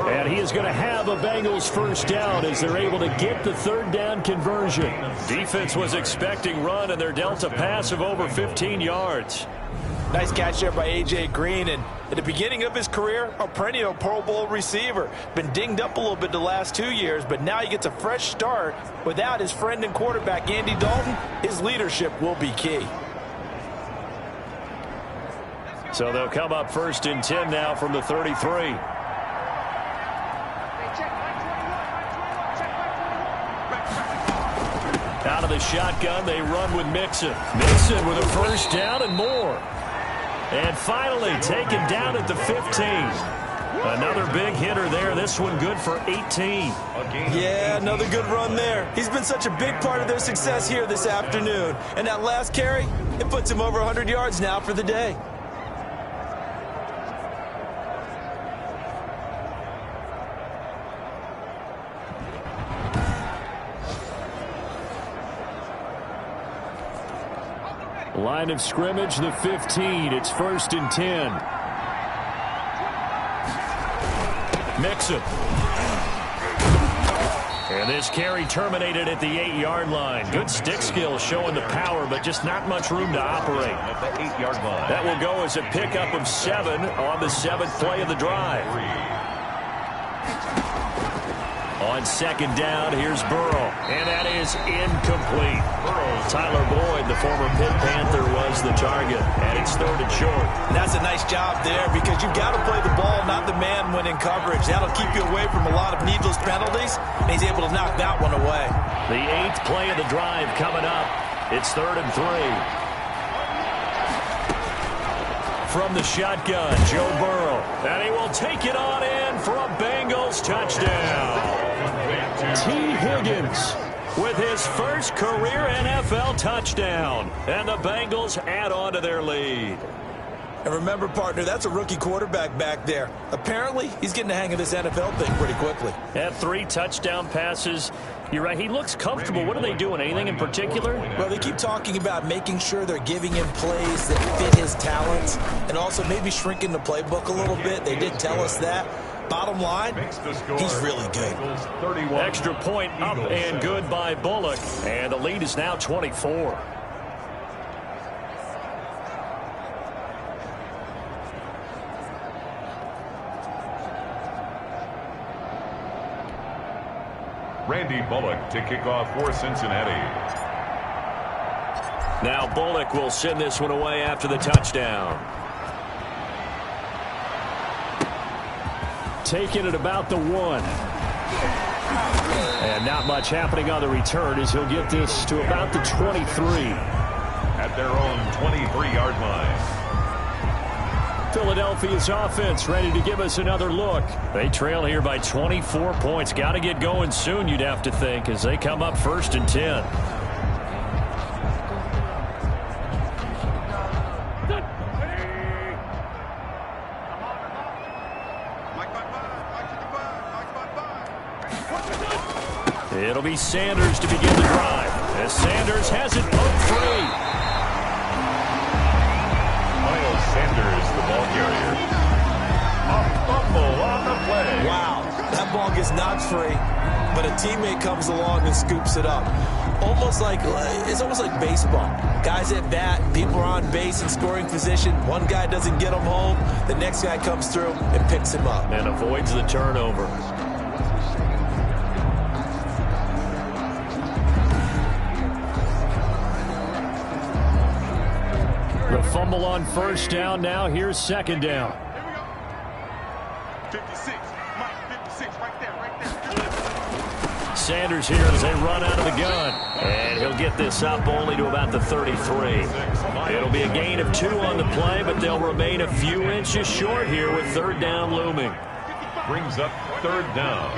Speaker 3: And he is going to have a Bengals first down as they're able to get the third down conversion. Defense was expecting run, and they're dealt a pass of over 15 yards.
Speaker 4: Nice catch there by A.J. Green, and at the beginning of his career, a perennial Pro Bowl receiver. Been dinged up a little bit the last 2 years, but now he gets a fresh start without his friend and quarterback, Andy Dalton. His leadership will be key.
Speaker 3: So they'll come up 1st and 10 now from the 33. Out of the shotgun, they run with Mixon. Mixon with a first down and more. And finally taken down at the 15. Another big hitter there. This one good for 18.
Speaker 4: Yeah, another good run there. He's been such a big part of their success here this afternoon. And that last carry, it puts him over 100 yards now for the day.
Speaker 3: Line of scrimmage, the 15. It's 1st and 10. Mixon. And this carry terminated at the 8-yard line. Good stick skill showing the power, but just not much room to operate.
Speaker 2: At the 8-yard line.
Speaker 3: That will go as a pickup of 7 on the 7th play of the drive. On second down, here's Burrow. And that is incomplete. Tyler Boyd, the former Pitt Panther, was the target. And it's 3rd and short.
Speaker 4: And that's a nice job there because you've got to play the ball, not the man when in coverage. That'll keep you away from a lot of needless penalties. And he's able to knock that one away.
Speaker 3: The 8th play of the drive coming up. It's 3rd and 3. From the shotgun, Joe Burrow. And he will take it on in for a Bengals touchdown. T. Higgins with his first career NFL touchdown. And the Bengals add on to their lead.
Speaker 4: And remember, partner, that's a rookie quarterback back there. Apparently, he's getting the hang of this NFL thing pretty quickly.
Speaker 3: Had 3 touchdown passes. You're right, he looks comfortable. What are they doing? Anything in particular?
Speaker 4: Well, they keep talking about making sure they're giving him plays that fit his talents and also maybe shrinking the playbook a little bit. They did tell us that. Bottom line, he's really good.
Speaker 3: Extra point up and good by Bullock. And the lead is now 24.
Speaker 2: Randy Bullock to kick off for Cincinnati.
Speaker 3: Now Bullock will send this one away after the touchdown. Taking it about the 1. And not much happening on the return as he'll get this to about the 23.
Speaker 2: At their own 23-yard line.
Speaker 3: Philadelphia's offense ready to give us another look. They trail here by 24 points. Got to get going soon, you'd have to think, as they come up 1st and 10. It'll be Sanders to begin the drive. As Sanders has it poked free.
Speaker 2: Miles Sanders, the ball carrier. A fumble on the play.
Speaker 4: Wow, that ball gets knocked free, but a teammate comes along and scoops it up. It's almost like baseball. Guys at bat, people are on base in scoring position. One guy doesn't get them home. The next guy comes through and picks him up.
Speaker 3: And avoids the turnover. The fumble on first down. Now here's second down.
Speaker 7: 56. Mike, 56. Right there.
Speaker 3: Sanders here as they run out of the gun. And he'll get this up only to about the 33. It'll be a gain of 2 on the play, but they'll remain a few inches short here with third down looming.
Speaker 2: Brings up third down.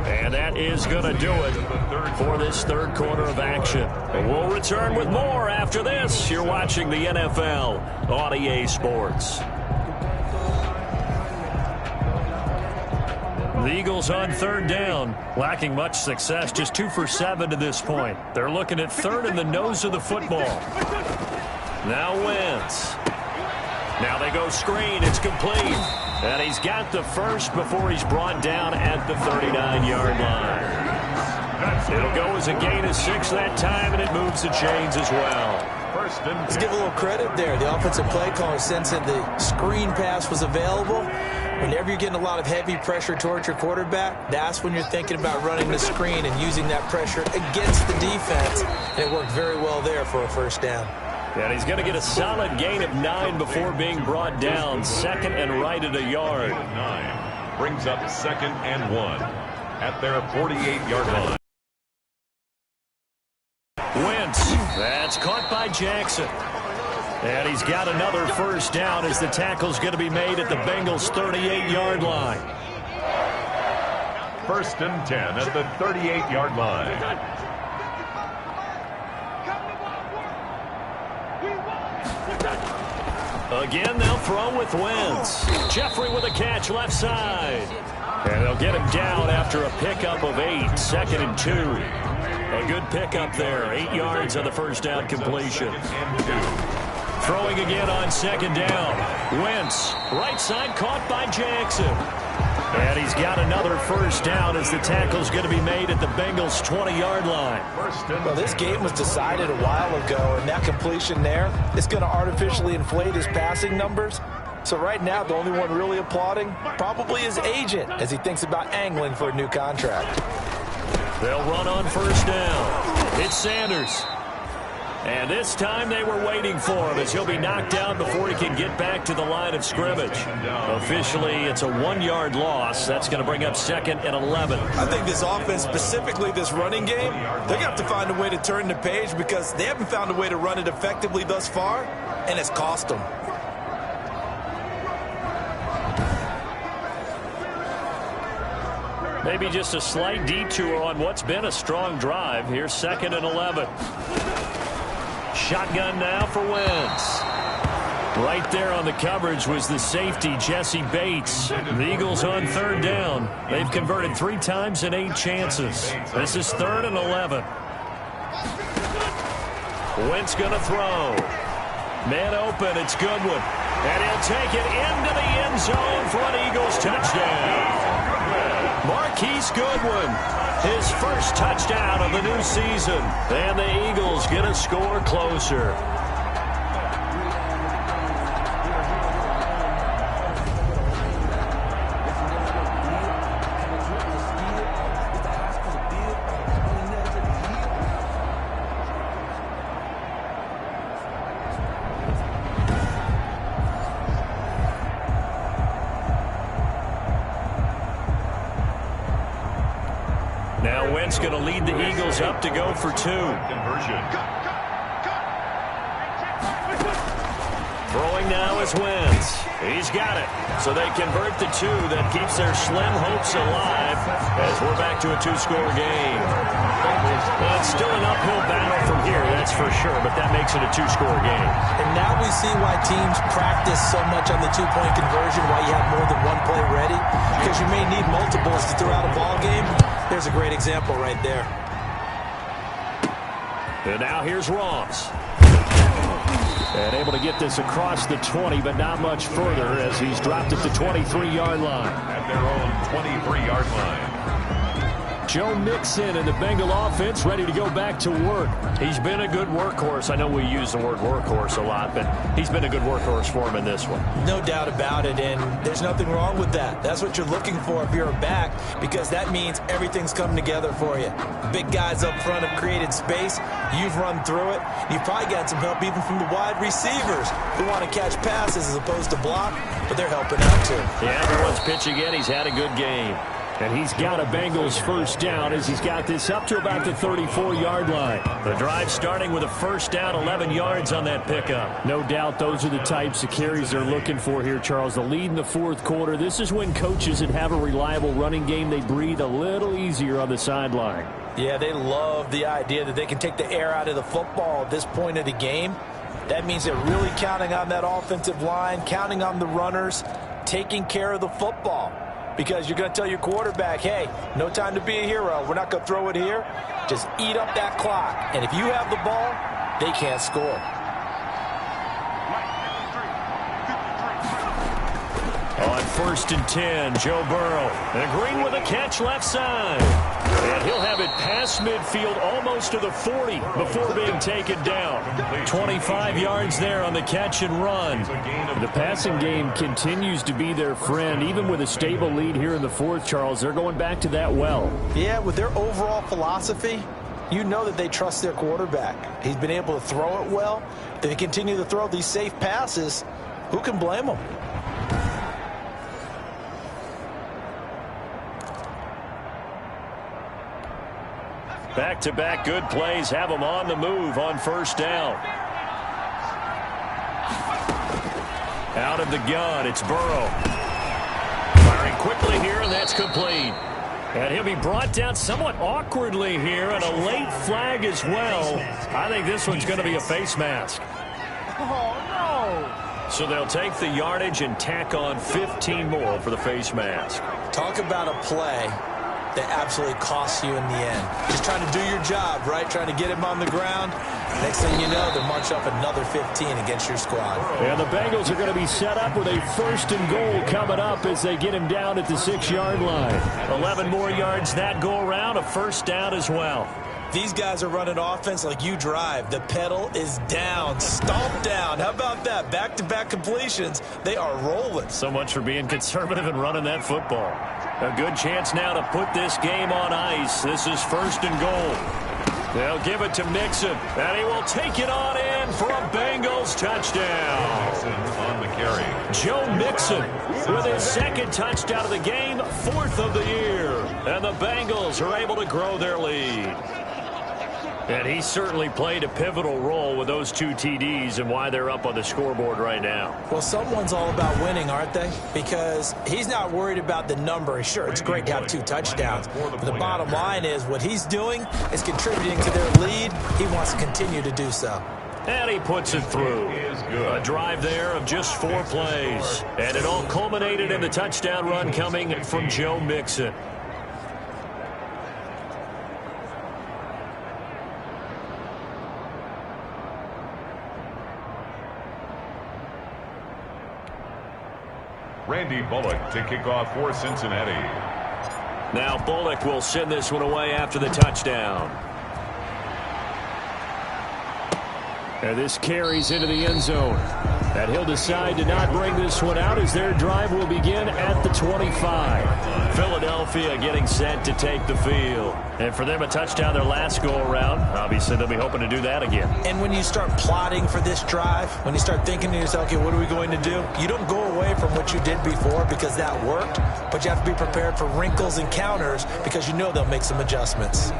Speaker 3: And that is going to do it for this third quarter of action. We'll return with more after this. You're watching the NFL on EA Sports. The Eagles on third down, lacking much success, just 2 for 7 to this point. They're looking at third in the nose of the football. Now Wentz. Now they go screen. It's complete. And he's got the first before he's brought down at the 39-yard line. It'll go as a gain of 6 that time, and it moves the chains as well.
Speaker 4: Let's give a little credit there. The offensive play caller sensed that the screen pass was available. Whenever you're getting a lot of heavy pressure towards your quarterback, that's when you're thinking about running the screen and using that pressure against the defense. And it worked very well there for a first down.
Speaker 3: And he's going to get a solid gain of 9 before being brought down. Second and right at a yard.
Speaker 2: 9 brings up second and 1 at their 48-yard line.
Speaker 3: Wentz. That's caught by Jackson. And he's got another first down as the tackle's going to be made at the Bengals' 38-yard line.
Speaker 2: First and 10 at the 38-yard line.
Speaker 3: Again, they'll throw with Wentz. Jeffrey with a catch left side. And they'll get him down after a pickup of 8. Second and 2. A good pickup there. 8 yards on the first down completion. Throwing again on second down. Wentz, right side, caught by Jackson. And he's got another first down as the tackle's going to be made at the Bengals' 20-yard line.
Speaker 4: Well, this game was decided a while ago, and that completion there is going to artificially inflate his passing numbers. So right now, the only one really applauding probably his agent as he thinks about angling for a new contract.
Speaker 3: They'll run on first down. It's Sanders. And this time they were waiting for him as he'll be knocked down before he can get back to the line of scrimmage. Officially, it's a 1-yard loss. That's going to bring up second and 11.
Speaker 4: I think this offense, specifically this running game, they're going to have to find a way to turn the page because they haven't found a way to run it effectively thus far, and it's cost them.
Speaker 3: Maybe just a slight detour on what's been a strong drive. Here's second and 11. Shotgun now for Wentz. Right there on the coverage was the safety, Jesse Bates. The Eagles on third down. They've converted 3 times in 8 chances. This is third and 11. Wentz going to throw. Man open, it's Goodwin. And he'll take it into the end zone for an Eagles touchdown. Marquise Goodwin, his first touchdown of the new season. And the Eagles get a score closer. Now Wentz going to lead the Eagles up to go for 2.
Speaker 2: Conversion.
Speaker 3: Throwing now is Wentz. He's got it. So they convert the 2. That keeps their slim hopes alive as we're back to a 2-score game. Well, it's still an uphill battle from here, that's for sure, but that makes it a 2-score game.
Speaker 4: And now we see why teams practice so much on the 2-point conversion, why you have more than one play ready, because you may need multiples to throw out a ball game. There's a great example right there.
Speaker 3: And now here's Ross. And able to get this across the 20, but not much further as he's dropped it to 23-yard line.
Speaker 2: At their own 23-yard line.
Speaker 3: Joe Mixon and the Bengal offense ready to go back to work. He's been a good workhorse. I know we use the word workhorse a lot, but he's been a good workhorse for him in this one.
Speaker 4: No doubt about it, and there's nothing wrong with that. That's what you're looking for if you're a back, because that means everything's coming together for you. Big guys up front have created space. You've run through it. You've probably got some help even from the wide receivers who want to catch passes as opposed to block, but they're helping out too.
Speaker 3: Yeah, everyone's pitching in. He's had a good game. And he's got a Bengals first down as he's got this up to about the 34-yard line. The drive starting with a first down, 11 yards on that pickup. No doubt those are the types of carries they're looking for here, Charles. The lead in the fourth quarter. This is when coaches that have a reliable running game, they breathe a little easier on the sideline.
Speaker 4: Yeah, they love the idea that they can take the air out of the football at this point of the game. That means they're really counting on that offensive line, counting on the runners, taking care of the football. Because you're going to tell your quarterback, hey, no time to be a hero. We're not going to throw it here. Just eat up that clock. And if you have the ball, they can't score.
Speaker 3: On 1st and 10, Joe Burrow. And Green with a catch left side. And he'll have it past midfield almost to the 40 before being taken down. 25 yards there on the catch and run. The passing game continues to be their friend. Even with a stable lead here in the fourth, Charles, they're going back to that well.
Speaker 4: Yeah, with their overall philosophy, you know that they trust their quarterback. He's been able to throw it well. If they continue to throw these safe passes, who can blame them?
Speaker 3: Back-to-back good plays have them on the move on first down. Out of the gun, it's Burrow. Firing quickly here, and that's complete. And he'll be brought down somewhat awkwardly here, and a late flag as well. I think this one's going to be a face mask.
Speaker 4: Oh, no.
Speaker 3: So they'll take the yardage and tack on 15 more for the face mask.
Speaker 4: Talk about a play that absolutely costs you in the end. Just trying to do your job, right? Trying to get him on the ground. Next thing you know, they'll march up another 15 against your squad.
Speaker 3: And the Bengals are going to be set up with a 1st and goal coming up as they get him down at the 6-yard line. 11 more yards that go around, a first down as well.
Speaker 4: These guys are running offense like you drive. The pedal is down, stomp down. How about that? Back-to-back completions. They are rolling.
Speaker 3: So much for being conservative and running that football. A good chance now to put this game on ice. This is 1st and goal. They'll give it to Mixon, and he will take it on in for a Bengals touchdown.
Speaker 2: Mixon on the carry.
Speaker 3: Joe Mixon with his 2nd touchdown of the game, 4th of the year. And the Bengals are able to grow their lead. And he certainly played a pivotal role with those 2 TDs and why they're up on the scoreboard right now.
Speaker 4: Well, someone's all about winning, aren't they? Because he's not worried about the number. Sure, it's great to have 2 touchdowns. But the bottom line is what he's doing is contributing to their lead. He wants to continue to do so.
Speaker 3: And he puts it through. A drive there of just 4 plays. And it all culminated in the touchdown run coming from Joe Mixon.
Speaker 2: Randy Bullock to kick off for Cincinnati.
Speaker 3: Now Bullock will send this one away after the touchdown. And this carries into the end zone. And he'll decide to not bring this one out as their drive will begin at the 25. Philadelphia getting set to take the field. And for them, a touchdown their last go-around. Obviously, they'll be hoping to do that again.
Speaker 4: And when you start plotting for this drive, when you start thinking to yourself, okay, what are we going to do? You don't go away from what you did before because that worked, but you have to be prepared for wrinkles and counters because you know they'll make some adjustments.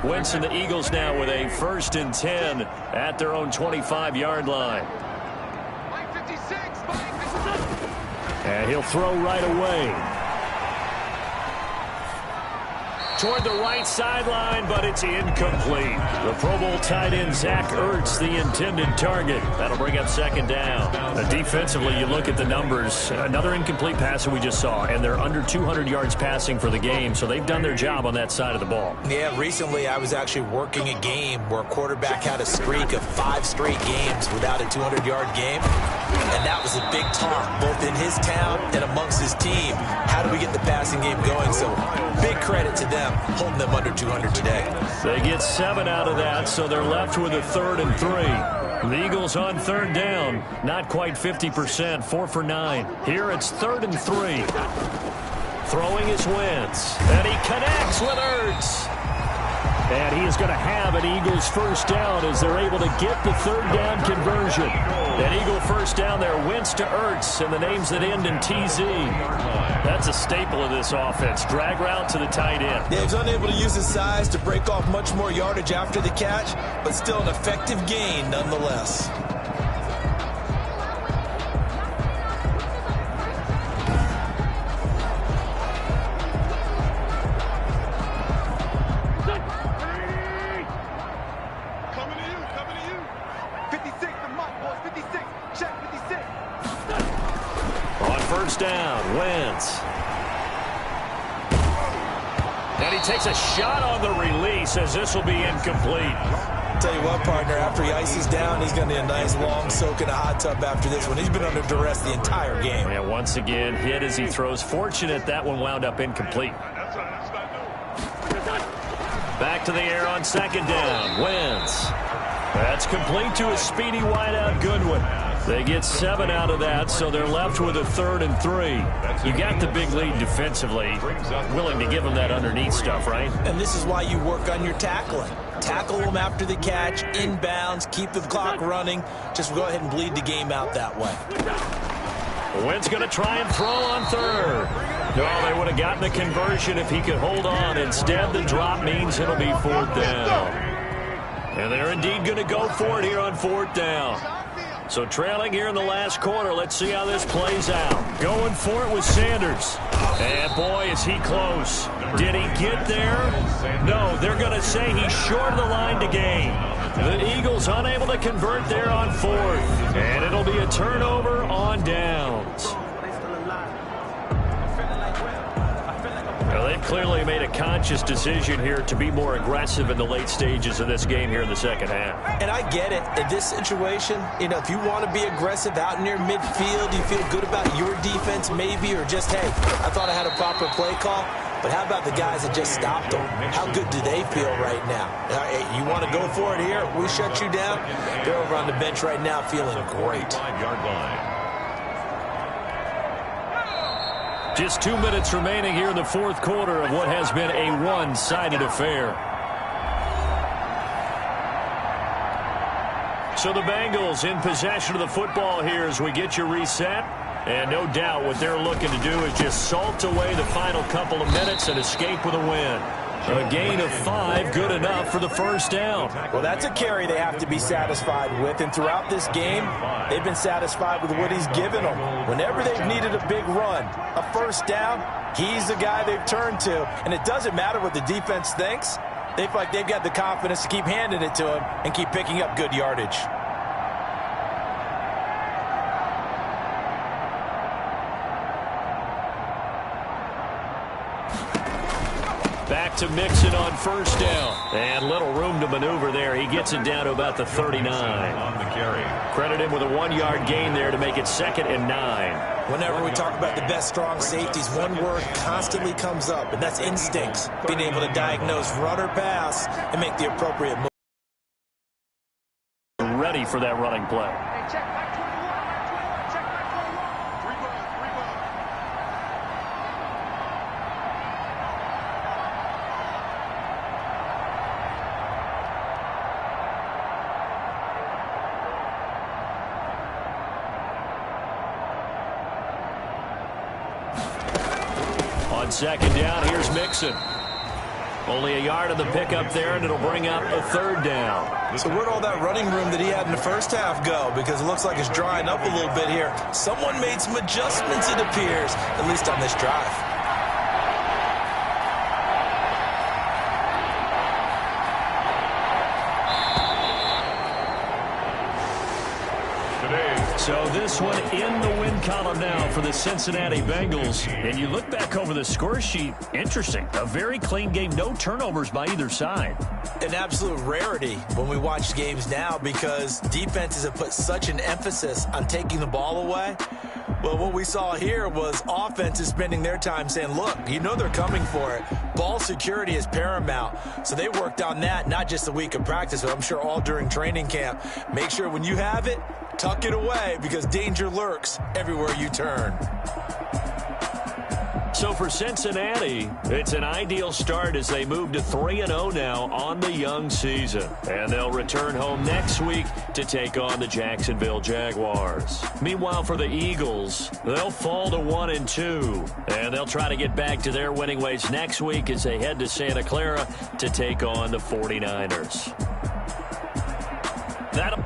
Speaker 3: Wentz and the Eagles now with a 1st and 10 at their own 25-yard line. And he'll throw right away. toward the right sideline, but it's incomplete. The Pro Bowl tight end Zach Ertz, the intended target. That'll bring up second down. Defensively, you look at the numbers. Another incomplete pass that we just saw, and they're under 200 yards passing for the game, so they've done their job on that side of the ball.
Speaker 4: Yeah, recently I was actually working a game where a quarterback had a streak of 5 straight games without a 200-yard game, and that was a big talk, both in his town and amongst his team. How do we get the passing game going? So big credit to them, holding them under 200 today.
Speaker 3: They get 7 out of that, so they're left with a 3rd and 3. The Eagles on 3rd down, not quite 50%, 4 for 9. Here it's 3rd and 3. Throwing is Wentz, and he connects with Ertz. And he is going to have an Eagles first down as they're able to get the 3rd down conversion. An Eagle first down there, Wentz to Ertz, and the names that end in TZ. That's a staple of this offense. Drag route to the tight end.
Speaker 4: Yeah, he's unable to use his size to break off much more yardage after the catch, but still an effective gain nonetheless.
Speaker 3: Down, Wentz. And he takes a shot on the release as this will be incomplete.
Speaker 4: Tell you what, partner, after he ices down, he's going to need a nice long soak in a hot tub after this one. He's been under duress the entire game.
Speaker 3: And once again, hit as he throws. Fortunate that one wound up incomplete. Back to the air on 2nd down. Wentz. That's complete to a speedy wideout Goodwin. They get 7 out of that, so they're left with a 3rd and 3. You got the big lead defensively. Willing to give them that underneath stuff, right?
Speaker 4: And this is why you work on your tackling. Tackle them after the catch, inbounds, keep the clock running. Just go ahead and bleed the game out that way.
Speaker 3: Wentz going to try and throw on 3rd. No, they would have gotten the conversion if he could hold on. Instead, the drop means it'll be 4th down. And they're indeed going to go for it here on 4th down. So trailing here in the last quarter, let's see how this plays out. Going for it with Sanders. And boy, is he close. Did he get there? No, they're going to say he's short of the line to gain. The Eagles unable to convert there on 4th. And it'll be a turnover on downs. Well, they've clearly made a conscious decision here to be more aggressive in the late stages of this game here in the second half.
Speaker 4: And I get it. In this situation, if you want to be aggressive out near midfield, you feel good about your defense maybe, or just, hey, I thought I had a proper play call. But how about the guys that just stopped them? How good do they feel right now? You want to go for it here? We shut you down? They're over on the bench right now feeling great.
Speaker 2: 5-yard line.
Speaker 3: Just 2 minutes remaining here in the 4th quarter of what has been a one-sided affair. So the Bengals in possession of the football here as we get you reset. And no doubt what they're looking to do is just salt away the final couple of minutes and escape with a win. A gain of 5, good enough for the first down.
Speaker 4: Well, that's a carry they have to be satisfied with. And throughout this game, they've been satisfied with what he's given them. Whenever they've needed a big run, a first down, he's the guy they've turned to. And it doesn't matter what the defense thinks. They feel like they've got the confidence to keep handing it to him and keep picking up good yardage.
Speaker 3: Back to Mixon on first down. And little room to maneuver there. He gets it down to about the 39.
Speaker 2: On the carry.
Speaker 3: Credit him with a 1-yard gain there to make it 2nd and 9.
Speaker 4: Whenever we talk about the best strong safeties, one word constantly comes up, and that's instincts. Being able to diagnose run or pass and make the appropriate move.
Speaker 3: Ready for that running play. On 2nd down, here's Mixon. Only a yard of the pickup there, and it'll bring up a 3rd down.
Speaker 4: So where'd all that running room that he had in the first half go? Because it looks like it's drying up a little bit here. Someone made some adjustments, it appears, at least on this drive.
Speaker 3: this one in the win column now for the Cincinnati Bengals. And you look back over the score sheet, interesting. A very clean game, no turnovers by either side.
Speaker 4: An absolute rarity when we watch games now because defenses have put such an emphasis on taking the ball away. Well, what we saw here was offenses spending their time saying, look, you know they're coming for it. Ball security is paramount. So they worked on that, not just a week of practice, but I'm sure all during training camp. Make sure when you have it, tuck it away because danger lurks everywhere you turn.
Speaker 3: So for Cincinnati, it's an ideal start as they move to 3-0 now on the young season. And they'll return home next week to take on the Jacksonville Jaguars. Meanwhile, for the Eagles, they'll fall to 1-2. And they'll try to get back to their winning ways next week as they head to Santa Clara to take on the 49ers. That'll...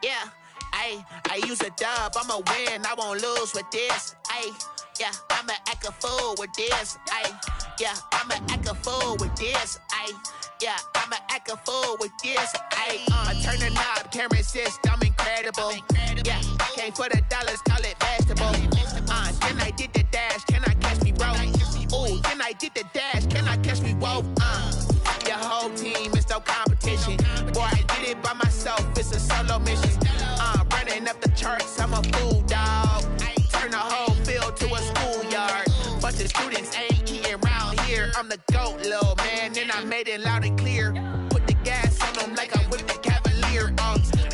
Speaker 8: Yeah, I use a dub, I'ma win, I won't lose with this. Yeah, I'ma act a fool with this. Yeah, I'ma act a fool with this. Yeah, I'ma act a fool with this. I turn the knob, can't resist, I'm incredible. Yeah, came for the dollars, call it vegetable. Then I did the dash, can I catch me, bro? Ooh, then I did the dash, can I catch me, whoa? Your whole team is no competition. Boy, I did it by myself, it's a solo mission. Running up the charts, I'm a fool, dog. Turn the whole field to a schoolyard. But the students ain't eating round here. I'm the GOAT, little man, and I made it loud and clear. Put the gas on them like I'm with the Cavalier.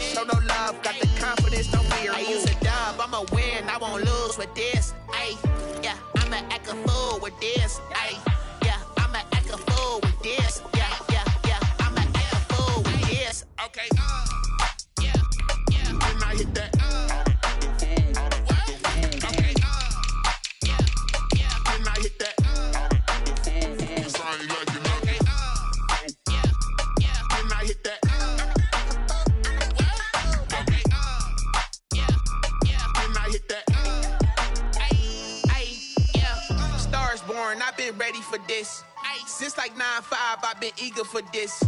Speaker 8: Show no love, got the confidence, no fear. I use a dub, I'ma win, I won't lose with this. Yeah, I'ma act a fool with this. Yeah, I'ma act a fool with this. Yeah, I'ma act a fool with this. Okay, yeah, when I hit that. I've been ready for this. Since like 9-5, I've been eager for this.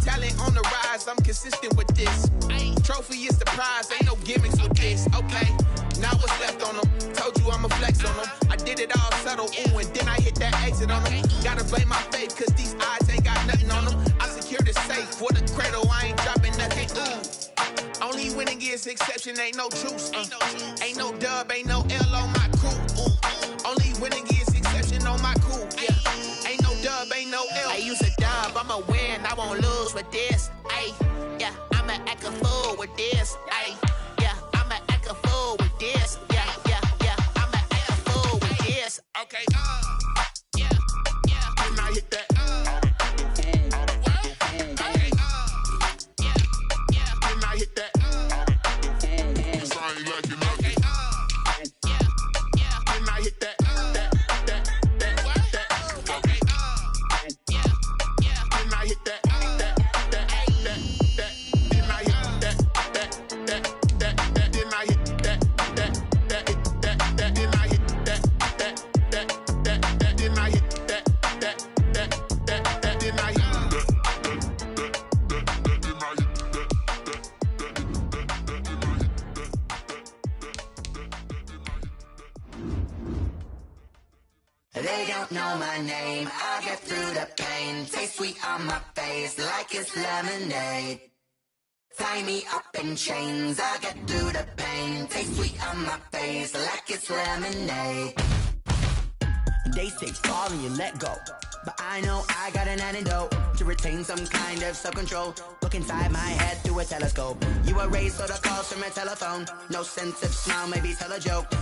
Speaker 8: Talent on the rise, I'm consistent with this. Trophy is the prize, ain't no gimmicks with this, okay? Now what's left on them? Told you I'ma flex on them. I did it all subtle, ooh, and then I hit that exit on them. Gotta blame my faith, cause these odds ain't got nothing on them. I secured the safe for the cradle, I ain't dropping nothing, ooh. Only winning is exception, ain't no truce. Ain't no dub, ain't no L on my crew, ooh. Only winning is exception on my crew, yeah. Ain't no dub, ain't no L. I use a dub, I'ma win, I won't lose with this, ayy. Yeah, I'ma act a fool with this, ayy. Yeah, I'ma act a fool with this, yeah, yeah, yeah. I'ma act a fool with this, okay. Yeah, yeah. When I hit that, okay. Yeah, yeah. When I hit that, okay. Yeah, yeah. When I hit that, okay. Yeah, yeah. When I hit that,
Speaker 9: They don't know my name, I get through the pain. Taste sweet on my face like it's lemonade. Tie me up in chains, I get through the pain. Taste sweet on my face like it's lemonade. They say fall and you let go, but I know I got an antidote to retain some kind of self-control. Look inside my head through a telescope. You erase all the calls from a telephone. No sense of smile, maybe tell a joke.